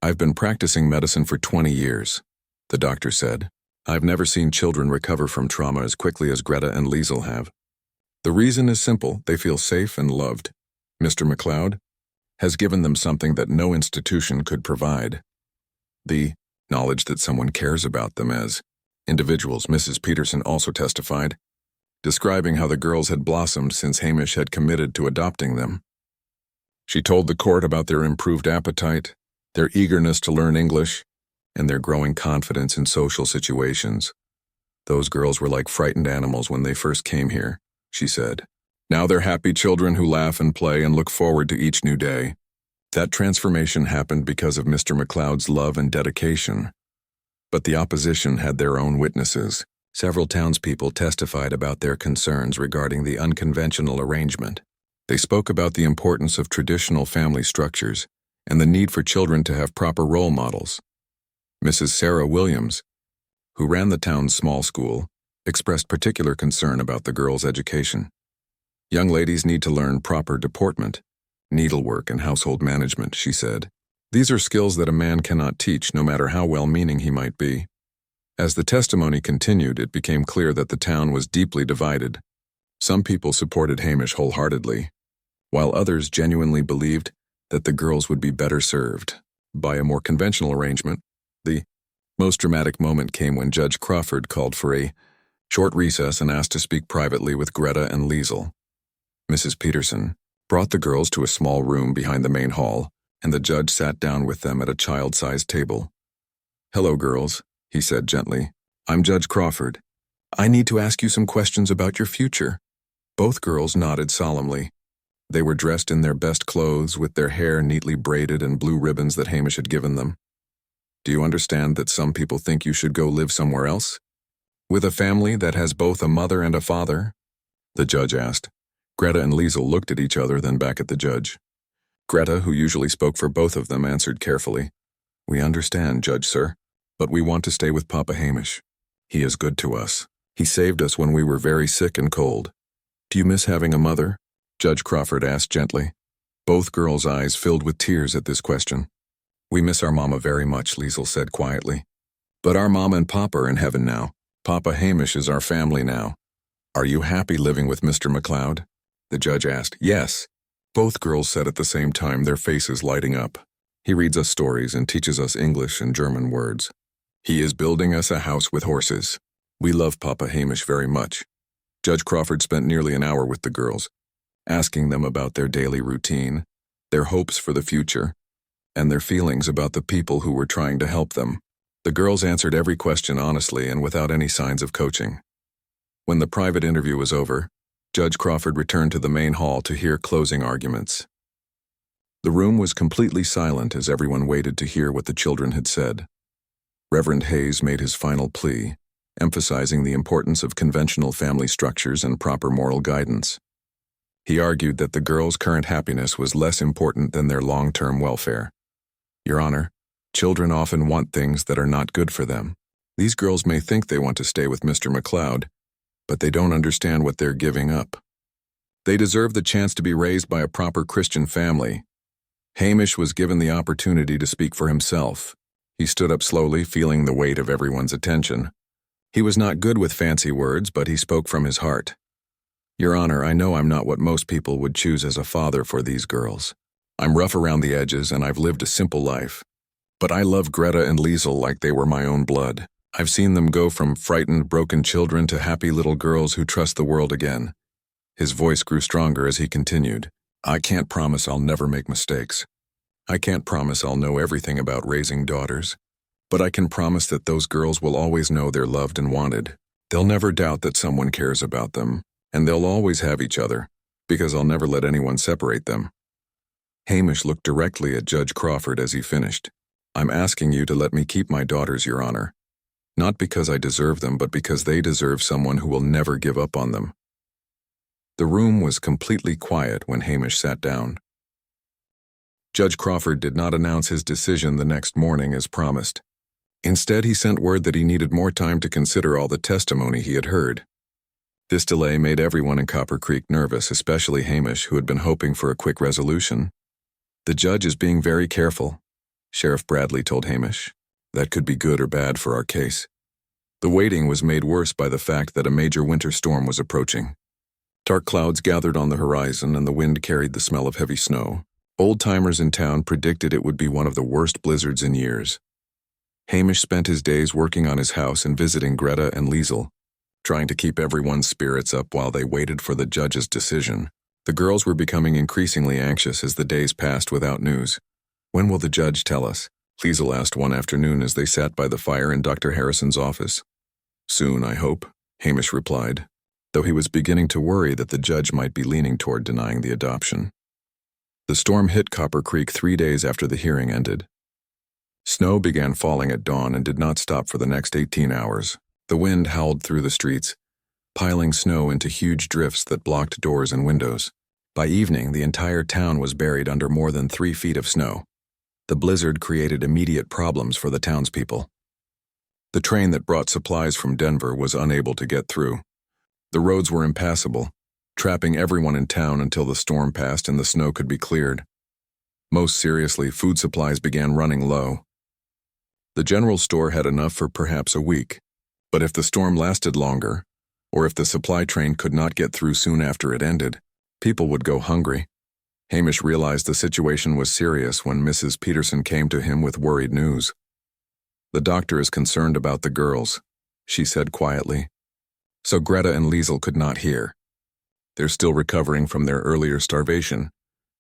"I've been practicing medicine for 20 years, the doctor said. "I've never seen children recover from trauma as quickly as Greta and Liesl have. The reason is simple: they feel safe and loved. Mr. McLeod has given them something that no institution could provide: the knowledge that someone cares about them as individuals." Mrs. Peterson also testified, describing how the girls had blossomed since Hamish had committed to adopting them. She told the court about their improved appetite, their eagerness to learn English, and their growing confidence in social situations. "Those girls were like frightened animals when they first came here," she said. "Now they're happy children who laugh and play and look forward to each new day. That transformation happened because of Mr. McLeod's love and dedication." But the opposition had their own witnesses. Several townspeople testified about their concerns regarding the unconventional arrangement. They spoke about the importance of traditional family structures and the need for children to have proper role models. Mrs. Sarah Williams, who ran the town's small school, expressed particular concern about the girls' education. Young ladies need to learn proper deportment, needlework, and household management, she said. These are skills that a man cannot teach, no matter how well-meaning he might be. As the testimony continued, it became clear that the town was deeply divided. Some people supported Hamish wholeheartedly, while others genuinely believed that the girls would be better served by a more conventional arrangement. The most dramatic moment came when Judge Crawford called for a short recess and asked to speak privately with Greta and Liesel. Mrs. Peterson brought the girls to a small room behind the main hall, and the judge sat down with them at a child-sized table. "Hello, girls," he said gently. "I'm Judge Crawford. I need to ask you some questions about your future." Both girls nodded solemnly. They were dressed in their best clothes, with their hair neatly braided and blue ribbons that Hamish had given them. "Do you understand that some people think you should go live somewhere else? With a family that has both a mother and a father?" the judge asked. Greta and Liesel looked at each other, then back at the judge. Greta, who usually spoke for both of them, answered carefully, "We understand, Judge, sir, but we want to stay with Papa Hamish. He is good to us. He saved us when we were very sick and cold." "Do you miss having a mother?" Judge Crawford asked gently. Both girls' eyes filled with tears at this question. "We miss our mama very much," Liesel said quietly. "But our mama and papa are in heaven now. Papa Hamish is our family now. Are you happy living with Mr. McLeod?" the judge asked. "Yes," both girls said at the same time, their faces lighting up. "He reads us stories and teaches us English and German words. He is building us a house with horses. We love Papa Hamish very much." Judge Crawford spent nearly an hour with the girls, asking them about their daily routine, their hopes for the future, and their feelings about the people who were trying to help them. The girls answered every question honestly and without any signs of coaching. When the private interview was over, Judge Crawford returned to the main hall to hear closing arguments. The room was completely silent as everyone waited to hear what the children had said. Reverend Hayes made his final plea, emphasizing the importance of conventional family structures and proper moral guidance. He argued that the girls' current happiness was less important than their long-term welfare. "Your Honor, children often want things that are not good for them. These girls may think they want to stay with Mr. McLeod, but they don't understand what they're giving up. They deserve the chance to be raised by a proper Christian family." Hamish was given the opportunity to speak for himself. He stood up slowly, feeling the weight of everyone's attention. He was not good with fancy words, but he spoke from his heart. "Your Honor, I know I'm not what most people would choose as a father for these girls. I'm rough around the edges and I've lived a simple life. But I love Greta and Liesel like they were my own blood. I've seen them go from frightened, broken children to happy little girls who trust the world again." His voice grew stronger as he continued. "I can't promise I'll never make mistakes. I can't promise I'll know everything about raising daughters. But I can promise that those girls will always know they're loved and wanted. They'll never doubt that someone cares about them, and they'll always have each other, because I'll never let anyone separate them." Hamish looked directly at Judge Crawford as he finished. "I'm asking you to let me keep my daughters, Your Honor. Not because I deserve them, but because they deserve someone who will never give up on them." The room was completely quiet when Hamish sat down. Judge Crawford did not announce his decision the next morning as promised. Instead, he sent word that he needed more time to consider all the testimony he had heard. This delay made everyone in Copper Creek nervous, especially Hamish, who had been hoping for a quick resolution. "The judge is being very careful," Sheriff Bradley told Hamish. "That could be good or bad for our case." The waiting was made worse by the fact that a major winter storm was approaching. Dark clouds gathered on the horizon and the wind carried the smell of heavy snow. Old-timers in town predicted it would be one of the worst blizzards in years. Hamish spent his days working on his house and visiting Greta and Liesel, trying to keep everyone's spirits up while they waited for the judge's decision. The girls were becoming increasingly anxious as the days passed without news. "When will the judge tell us?" Liesel asked one afternoon as they sat by the fire in Dr. Harrison's office. "Soon, I hope," Hamish replied, though he was beginning to worry that the judge might be leaning toward denying the adoption. The storm hit Copper Creek 3 days after the hearing ended. Snow began falling at dawn and did not stop for the next 18 hours. The wind howled through the streets, piling snow into huge drifts that blocked doors and windows. By evening, the entire town was buried under more than 3 feet of snow. The blizzard created immediate problems for the townspeople. The train that brought supplies from Denver was unable to get through. The roads were impassable, trapping everyone in town until the storm passed and the snow could be cleared. Most seriously, food supplies began running low. The general store had enough for perhaps a week, but if the storm lasted longer, or if the supply train could not get through soon after it ended, people would go hungry. Hamish realized the situation was serious when Mrs. Peterson came to him with worried news. "The doctor is concerned about the girls," she said quietly. So Greta and Liesel could not hear. "They're still recovering from their earlier starvation,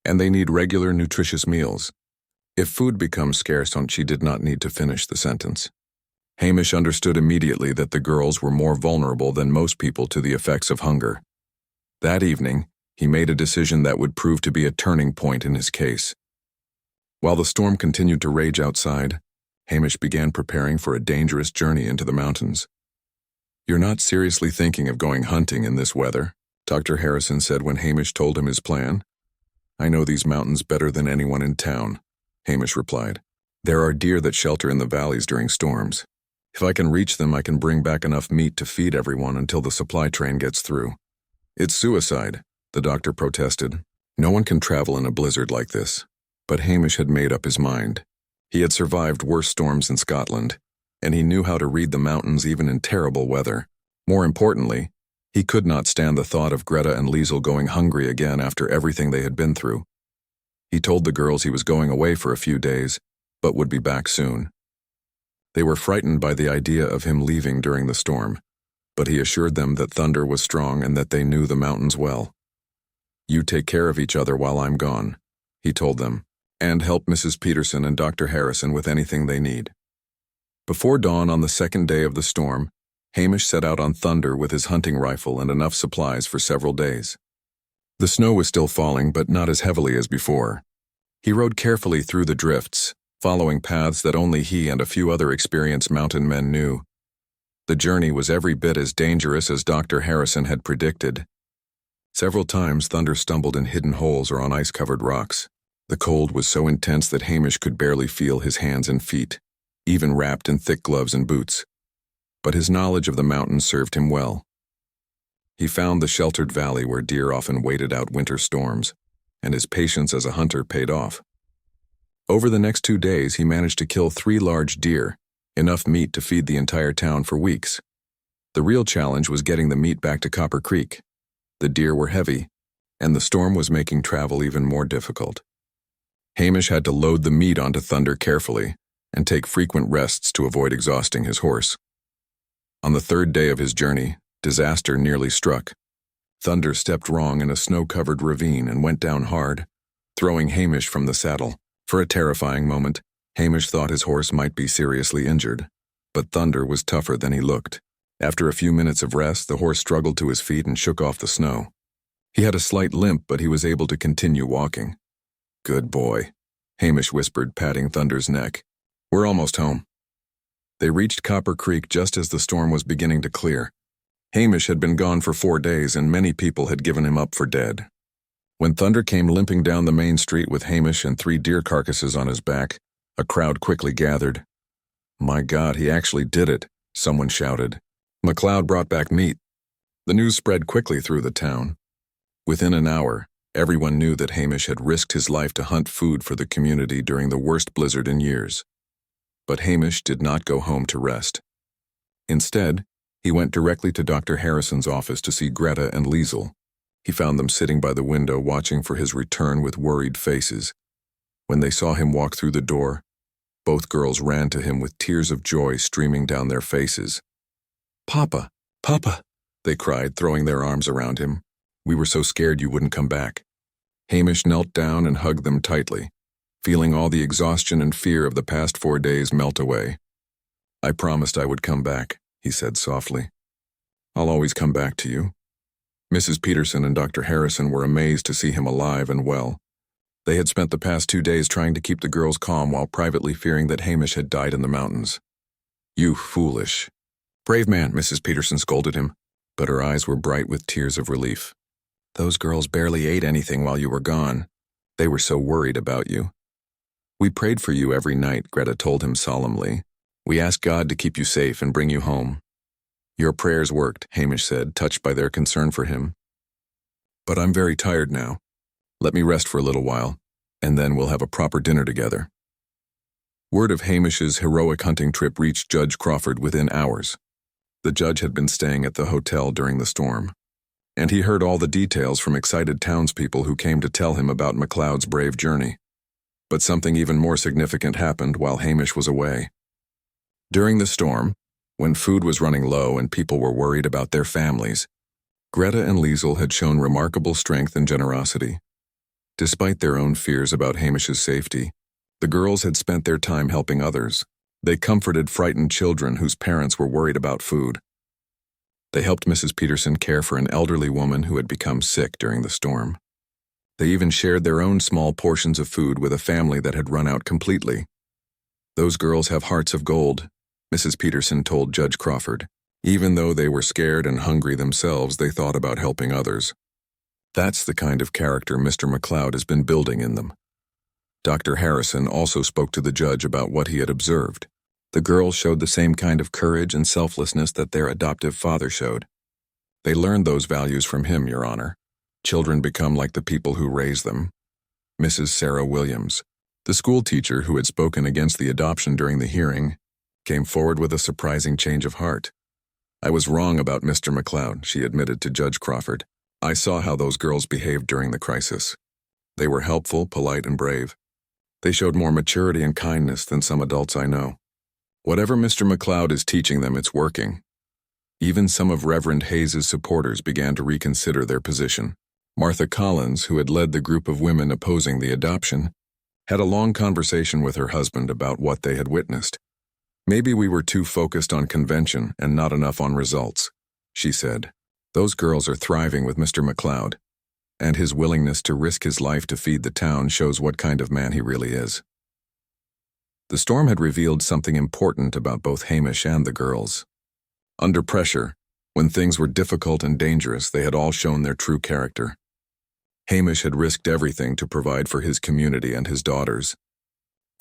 and they need regular nutritious meals. If food becomes scarce," she did not need to finish the sentence. Hamish understood immediately that the girls were more vulnerable than most people to the effects of hunger. That evening, he made a decision that would prove to be a turning point in his case. While the storm continued to rage outside, Hamish began preparing for a dangerous journey into the mountains. "You're not seriously thinking of going hunting in this weather?" Dr. Harrison said when Hamish told him his plan. "I know these mountains better than anyone in town," Hamish replied. "There are deer that shelter in the valleys during storms. If I can reach them, I can bring back enough meat to feed everyone until the supply train gets through." "It's suicide," the doctor protested. "No one can travel in a blizzard like this." But Hamish had made up his mind. He had survived worse storms in Scotland, and he knew how to read the mountains even in terrible weather. More importantly, he could not stand the thought of Greta and Liesel going hungry again after everything they had been through. He told the girls he was going away for a few days, but would be back soon. They were frightened by the idea of him leaving during the storm, but he assured them that thunder was strong and that they knew the mountains well. "You take care of each other while I'm gone," he told them, "and help Mrs. Peterson and Dr. Harrison with anything they need." Before dawn on the second day of the storm, Hamish set out on Thunder with his hunting rifle and enough supplies for several days. The snow was still falling, but not as heavily as before. He rode carefully through the drifts, following paths that only he and a few other experienced mountain men knew. The journey was every bit as dangerous as Dr. Harrison had predicted. Several times Thunder stumbled in hidden holes or on ice-covered rocks. The cold was so intense that Hamish could barely feel his hands and feet, even wrapped in thick gloves and boots. But his knowledge of the mountains served him well. He found the sheltered valley where deer often waited out winter storms, and his patience as a hunter paid off. Over the next 2 days, he managed to kill 3 large deer, enough meat to feed the entire town for weeks. The real challenge was getting the meat back to Copper Creek. The deer were heavy, and the storm was making travel even more difficult. Hamish had to load the meat onto Thunder carefully and take frequent rests to avoid exhausting his horse. On the 3rd day of his journey, disaster nearly struck. Thunder stepped wrong in a snow-covered ravine and went down hard, throwing Hamish from the saddle. For a terrifying moment, Hamish thought his horse might be seriously injured, but Thunder was tougher than he looked. After a few minutes of rest, the horse struggled to his feet and shook off the snow. He had a slight limp, but he was able to continue walking. "Good boy," Hamish whispered, patting Thunder's neck. "We're almost home." They reached Copper Creek just as the storm was beginning to clear. Hamish had been gone for 4 days, and many people had given him up for dead. When Thunder came limping down the main street with Hamish and 3 deer carcasses on his back, a crowd quickly gathered. "My God, he actually did it," someone shouted. "McLeod brought back meat." The news spread quickly through the town. Within an hour, everyone knew that Hamish had risked his life to hunt food for the community during the worst blizzard in years. But Hamish did not go home to rest. Instead, he went directly to Dr. Harrison's office to see Greta and Liesel. He found them sitting by the window watching for his return with worried faces. When they saw him walk through the door, both girls ran to him with tears of joy streaming down their faces. "Papa, Papa," they cried, throwing their arms around him. "We were so scared you wouldn't come back." Hamish knelt down and hugged them tightly, feeling all the exhaustion and fear of the past 4 days melt away. "I promised I would come back," he said softly. "I'll always come back to you." Mrs. Peterson and Dr. Harrison were amazed to see him alive and well. They had spent the past 2 days trying to keep the girls calm while privately fearing that Hamish had died in the mountains. "You foolish." "Brave man," Mrs. Peterson scolded him, but her eyes were bright with tears of relief. Those girls barely ate anything while you were gone. They were so worried about you. We prayed for you every night, Greta told him solemnly. We asked God to keep you safe and bring you home. Your prayers worked, Hamish said, touched by their concern for him. But I'm very tired now. Let me rest for a little while, and then we'll have a proper dinner together. Word of Hamish's heroic hunting trip reached Judge Crawford within hours. The judge had been staying at the hotel during the storm, and he heard all the details from excited townspeople who came to tell him about MacLeod's brave journey. But something even more significant happened while Hamish was away. During the storm, when food was running low and people were worried about their families, Greta and Liesel had shown remarkable strength and generosity. Despite their own fears about Hamish's safety, the girls had spent their time helping others. They comforted frightened children whose parents were worried about food. They helped Mrs. Peterson care for an elderly woman who had become sick during the storm. They even shared their own small portions of food with a family that had run out completely. Those girls have hearts of gold, Mrs. Peterson told Judge Crawford. Even though they were scared and hungry themselves, they thought about helping others. That's the kind of character Mr. MacLeod has been building in them. Dr. Harrison also spoke to the judge about what he had observed. The girls showed the same kind of courage and selflessness that their adoptive father showed. They learned those values from him, Your Honor. Children become like the people who raise them. Mrs. Sarah Williams, the school teacher who had spoken against the adoption during the hearing, came forward with a surprising change of heart. I was wrong about Mr. MacLeod, she admitted to Judge Crawford. I saw how those girls behaved during the crisis. They were helpful, polite, and brave. They showed more maturity and kindness than some adults I know. Whatever Mr. MacLeod is teaching them, it's working. Even some of Reverend Hayes's supporters began to reconsider their position. Martha Collins, who had led the group of women opposing the adoption, had a long conversation with her husband about what they had witnessed. Maybe we were too focused on convention and not enough on results, she said. Those girls are thriving with Mr. MacLeod, and his willingness to risk his life to feed the town shows what kind of man he really is. The storm had revealed something important about both Hamish and the girls. Under pressure, when things were difficult and dangerous, they had all shown their true character. Hamish had risked everything to provide for his community and his daughters.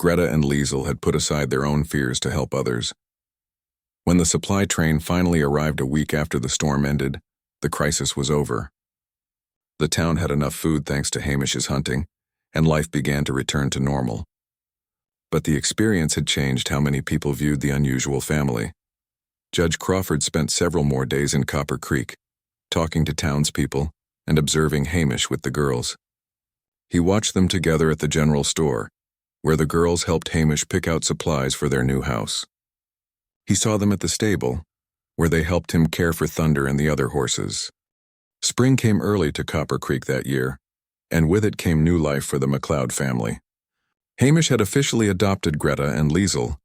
Greta and Liesel had put aside their own fears to help others. When the supply train finally arrived a week after the storm ended, the crisis was over. The town had enough food thanks to Hamish's hunting, and life began to return to normal. But the experience had changed how many people viewed the unusual family. Judge Crawford spent several more days in Copper Creek, talking to townspeople and observing Hamish with the girls. He watched them together at the general store, where the girls helped Hamish pick out supplies for their new house. He saw them at the stable, where they helped him care for Thunder and the other horses. Spring came early to Copper Creek that year, and with it came new life for the MacLeod family. Hamish had officially adopted Greta and Liesel,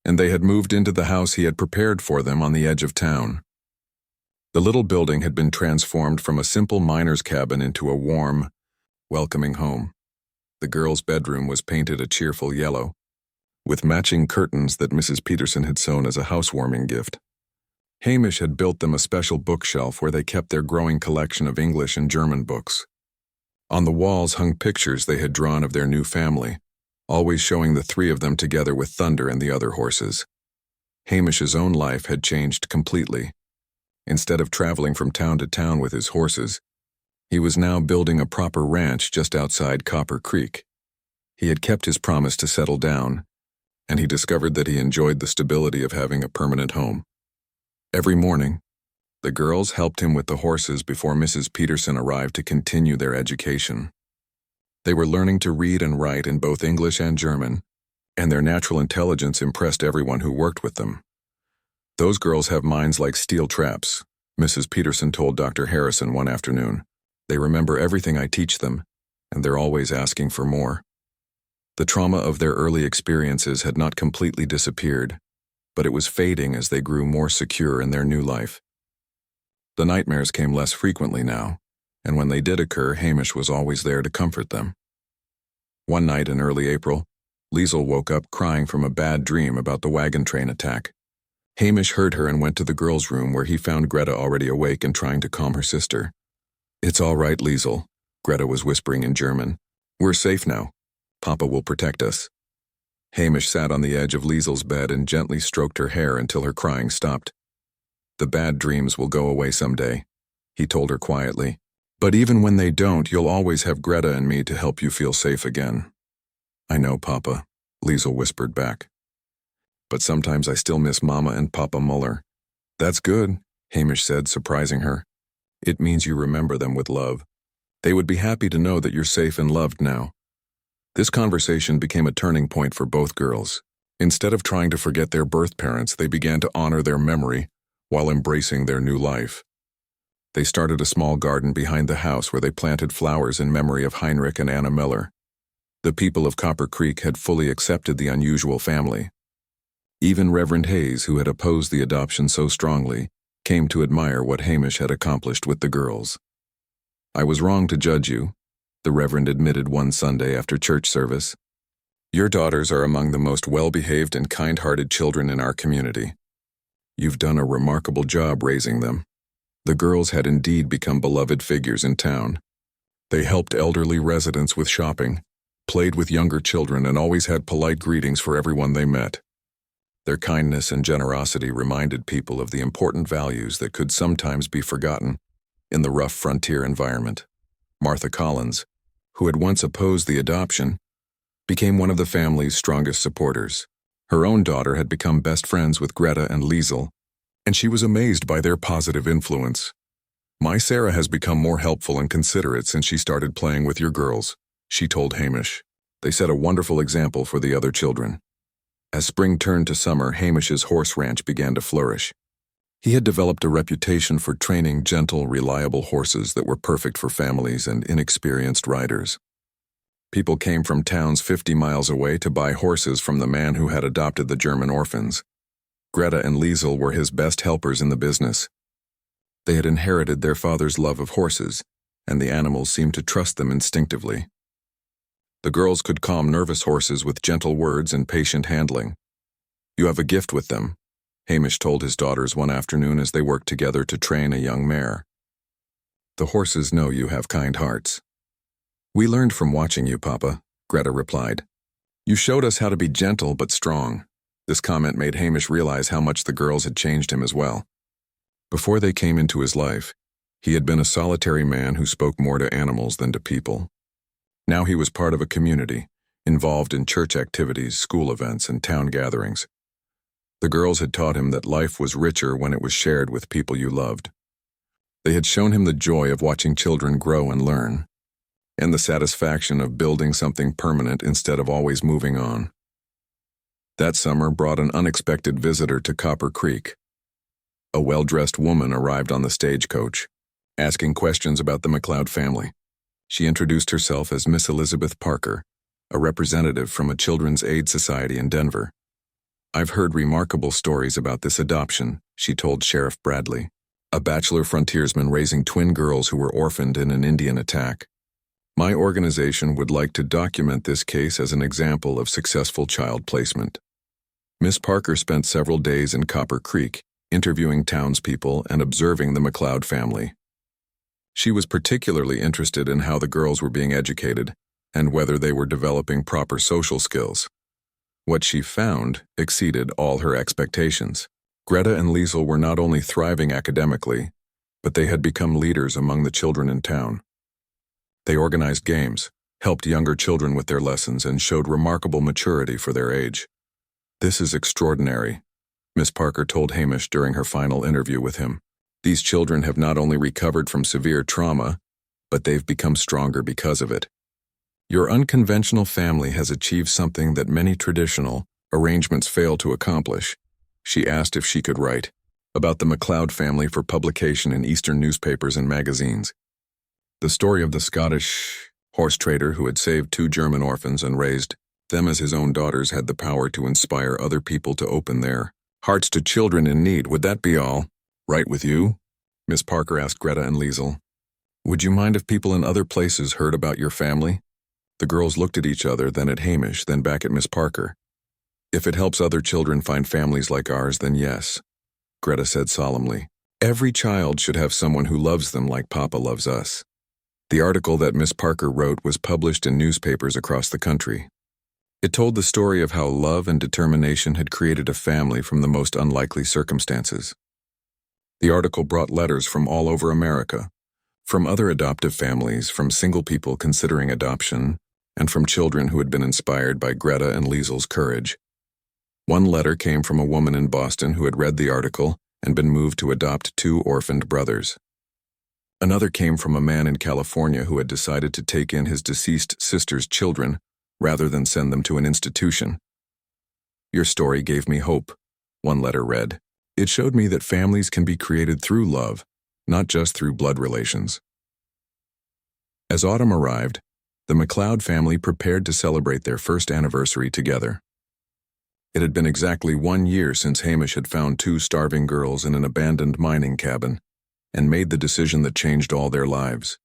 and they had moved into the house he had prepared for them on the edge of town. The little building had been transformed from a simple miner's cabin into a warm, welcoming home. The girls' bedroom was painted a cheerful yellow, with matching curtains that Mrs. Peterson had sewn as a housewarming gift. Hamish had built them a special bookshelf where they kept their growing collection of English and German books. On the walls hung pictures they had drawn of their new family, always showing the three of them together with Thunder and the other horses. Hamish's own life had changed completely. Instead of traveling from town to town with his horses, he was now building a proper ranch just outside Copper Creek. He had kept his promise to settle down, and he discovered that he enjoyed the stability of having a permanent home. Every morning, the girls helped him with the horses before Mrs. Peterson arrived to continue their education. They were learning to read and write in both English and German, and their natural intelligence impressed everyone who worked with them. Those girls have minds like steel traps, Mrs. Peterson told Dr. Harrison one afternoon. They remember everything I teach them, and they're always asking for more. The trauma of their early experiences had not completely disappeared, but it was fading as they grew more secure in their new life. The nightmares came less frequently now, and when they did occur, Hamish was always there to comfort them. One night in early April, Liesel woke up crying from a bad dream about the wagon train attack. Hamish heard her and went to the girls' room where he found Greta already awake and trying to calm her sister. It's all right, Liesel, Greta was whispering in German. We're safe now. Papa will protect us. Hamish sat on the edge of Liesel's bed and gently stroked her hair until her crying stopped. The bad dreams will go away someday, he told her quietly. But even when they don't, you'll always have Greta and me to help you feel safe again. I know, Papa, Liesel whispered back. But sometimes I still miss Mama and Papa Muller. That's good, Hamish said, surprising her. It means you remember them with love. They would be happy to know that you're safe and loved now. This conversation became a turning point for both girls. Instead of trying to forget their birth parents, they began to honor their memory while embracing their new life. They started a small garden behind the house where they planted flowers in memory of Heinrich and Anna Miller. The people of Copper Creek had fully accepted the unusual family. Even Reverend Hayes, who had opposed the adoption so strongly, came to admire what Hamish had accomplished with the girls. I was wrong to judge you, the Reverend admitted one Sunday after church service. Your daughters are among the most well-behaved and kind-hearted children in our community. You've done a remarkable job raising them. The girls had indeed become beloved figures in town. They helped elderly residents with shopping, played with younger children, and always had polite greetings for everyone they met. Their kindness and generosity reminded people of the important values that could sometimes be forgotten in the rough frontier environment. Martha Collins, who had once opposed the adoption, became one of the family's strongest supporters. Her own daughter had become best friends with Greta and Liesel, and she was amazed by their positive influence. My Sarah has become more helpful and considerate since she started playing with your girls, she told Hamish. They set a wonderful example for the other children. As spring turned to summer, Hamish's horse ranch began to flourish. He had developed a reputation for training gentle, reliable horses that were perfect for families and inexperienced riders. People came from towns 50 miles away to buy horses from the man who had adopted the German orphans. Greta and Liesel were his best helpers in the business. They had inherited their father's love of horses, and the animals seemed to trust them instinctively. The girls could calm nervous horses with gentle words and patient handling. You have a gift with them, Hamish told his daughters one afternoon as they worked together to train a young mare. The horses know you have kind hearts. We learned from watching you, Papa, Greta replied. You showed us how to be gentle but strong. This comment made Hamish realize how much the girls had changed him as well. Before they came into his life, he had been a solitary man who spoke more to animals than to people. Now he was part of a community, involved in church activities, school events, and town gatherings. The girls had taught him that life was richer when it was shared with people you loved. They had shown him the joy of watching children grow and learn, and the satisfaction of building something permanent instead of always moving on. That summer brought an unexpected visitor to Copper Creek. A well-dressed woman arrived on the stagecoach, asking questions about the McLeod family. She introduced herself as Miss Elizabeth Parker, a representative from a children's aid society in Denver. I've heard remarkable stories about this adoption, she told Sheriff Bradley, a bachelor frontiersman raising twin girls who were orphaned in an Indian attack. My organization would like to document this case as an example of successful child placement. Miss Parker spent several days in Copper Creek, interviewing townspeople and observing the McLeod family. She was particularly interested in how the girls were being educated and whether they were developing proper social skills. What she found exceeded all her expectations. Greta and Liesel were not only thriving academically, but they had become leaders among the children in town. They organized games, helped younger children with their lessons, and showed remarkable maturity for their age. This is extraordinary, Miss Parker told Hamish during her final interview with him. These children have not only recovered from severe trauma, but they've become stronger because of it. Your unconventional family has achieved something that many traditional arrangements fail to accomplish. She asked if she could write about the McLeod family for publication in Eastern newspapers and magazines. The story of the Scottish horse trader who had saved 2 German orphans and raised them as his own daughters had the power to inspire other people to open their hearts to children in need. Would that be all right with you? Miss Parker asked Greta and Liesel. Would you mind if people in other places heard about your family? The girls looked at each other, then at Hamish, then back at Miss Parker. If it helps other children find families like ours, then yes, Greta said solemnly. Every child should have someone who loves them like Papa loves us. The article that Miss Parker wrote was published in newspapers across the country. It told the story of how love and determination had created a family from the most unlikely circumstances. The article brought letters from all over America, from other adoptive families, from single people considering adoption, and from children who had been inspired by Greta and Liesel's courage. One letter came from a woman in Boston who had read the article and been moved to adopt 2 orphaned brothers. Another came from a man in California who had decided to take in his deceased sister's children rather than send them to an institution. "Your story gave me hope," one letter read. "It showed me that families can be created through love, not just through blood relations." As autumn arrived, the McLeod family prepared to celebrate their first anniversary together. It had been exactly 1 year since Hamish had found 2 starving girls in an abandoned mining cabin and made the decision that changed all their lives.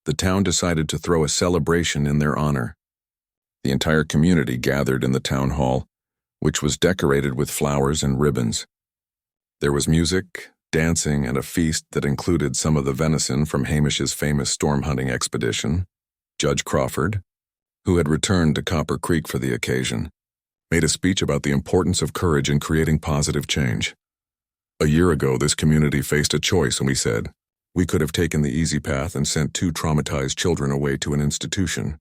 The town decided to throw a celebration in their honor. The entire community gathered in the town hall, which was decorated with flowers and ribbons. There was music, dancing, and a feast that included some of the venison from Hamish's famous storm hunting expedition. Judge Crawford, who had returned to Copper Creek for the occasion, made a speech about the importance of courage in creating positive change. "A year ago, this community faced a choice, and we said, we could have taken the easy path and sent 2 traumatized children away to an institution.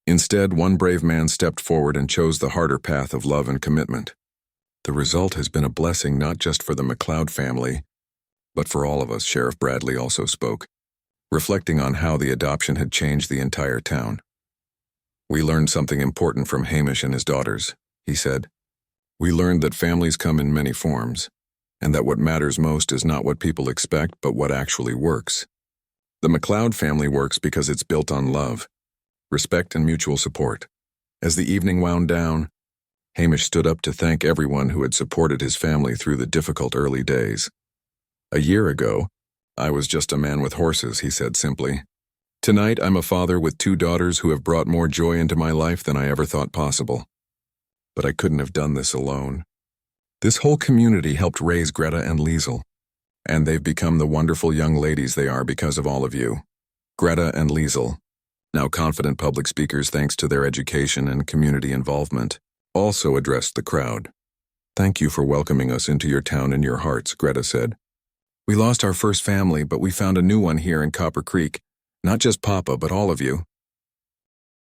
Instead, one brave man stepped forward and chose the harder path of love and commitment. The result has been a blessing not just for the McLeod family, but for all of us," Sheriff Bradley also spoke, reflecting on how the adoption had changed the entire town. "We learned something important from Hamish and his daughters," he said. "We learned that families come in many forms, and that what matters most is not what people expect, but what actually works. The McLeod family works because it's built on love, respect, and mutual support." As the evening wound down, Hamish stood up to thank everyone who had supported his family through the difficult early days. "A year ago, I was just a man with horses," he said simply. "Tonight, I'm a father with 2 daughters who have brought more joy into my life than I ever thought possible. But I couldn't have done this alone. This whole community helped raise Greta and Liesel, and they've become the wonderful young ladies they are because of all of you." Greta and Liesel, now confident public speakers thanks to their education and community involvement, also addressed the crowd. "Thank you for welcoming us into your town and your hearts," Greta said. "We lost our first family, but we found a new one here in Copper Creek. Not just Papa, but all of you.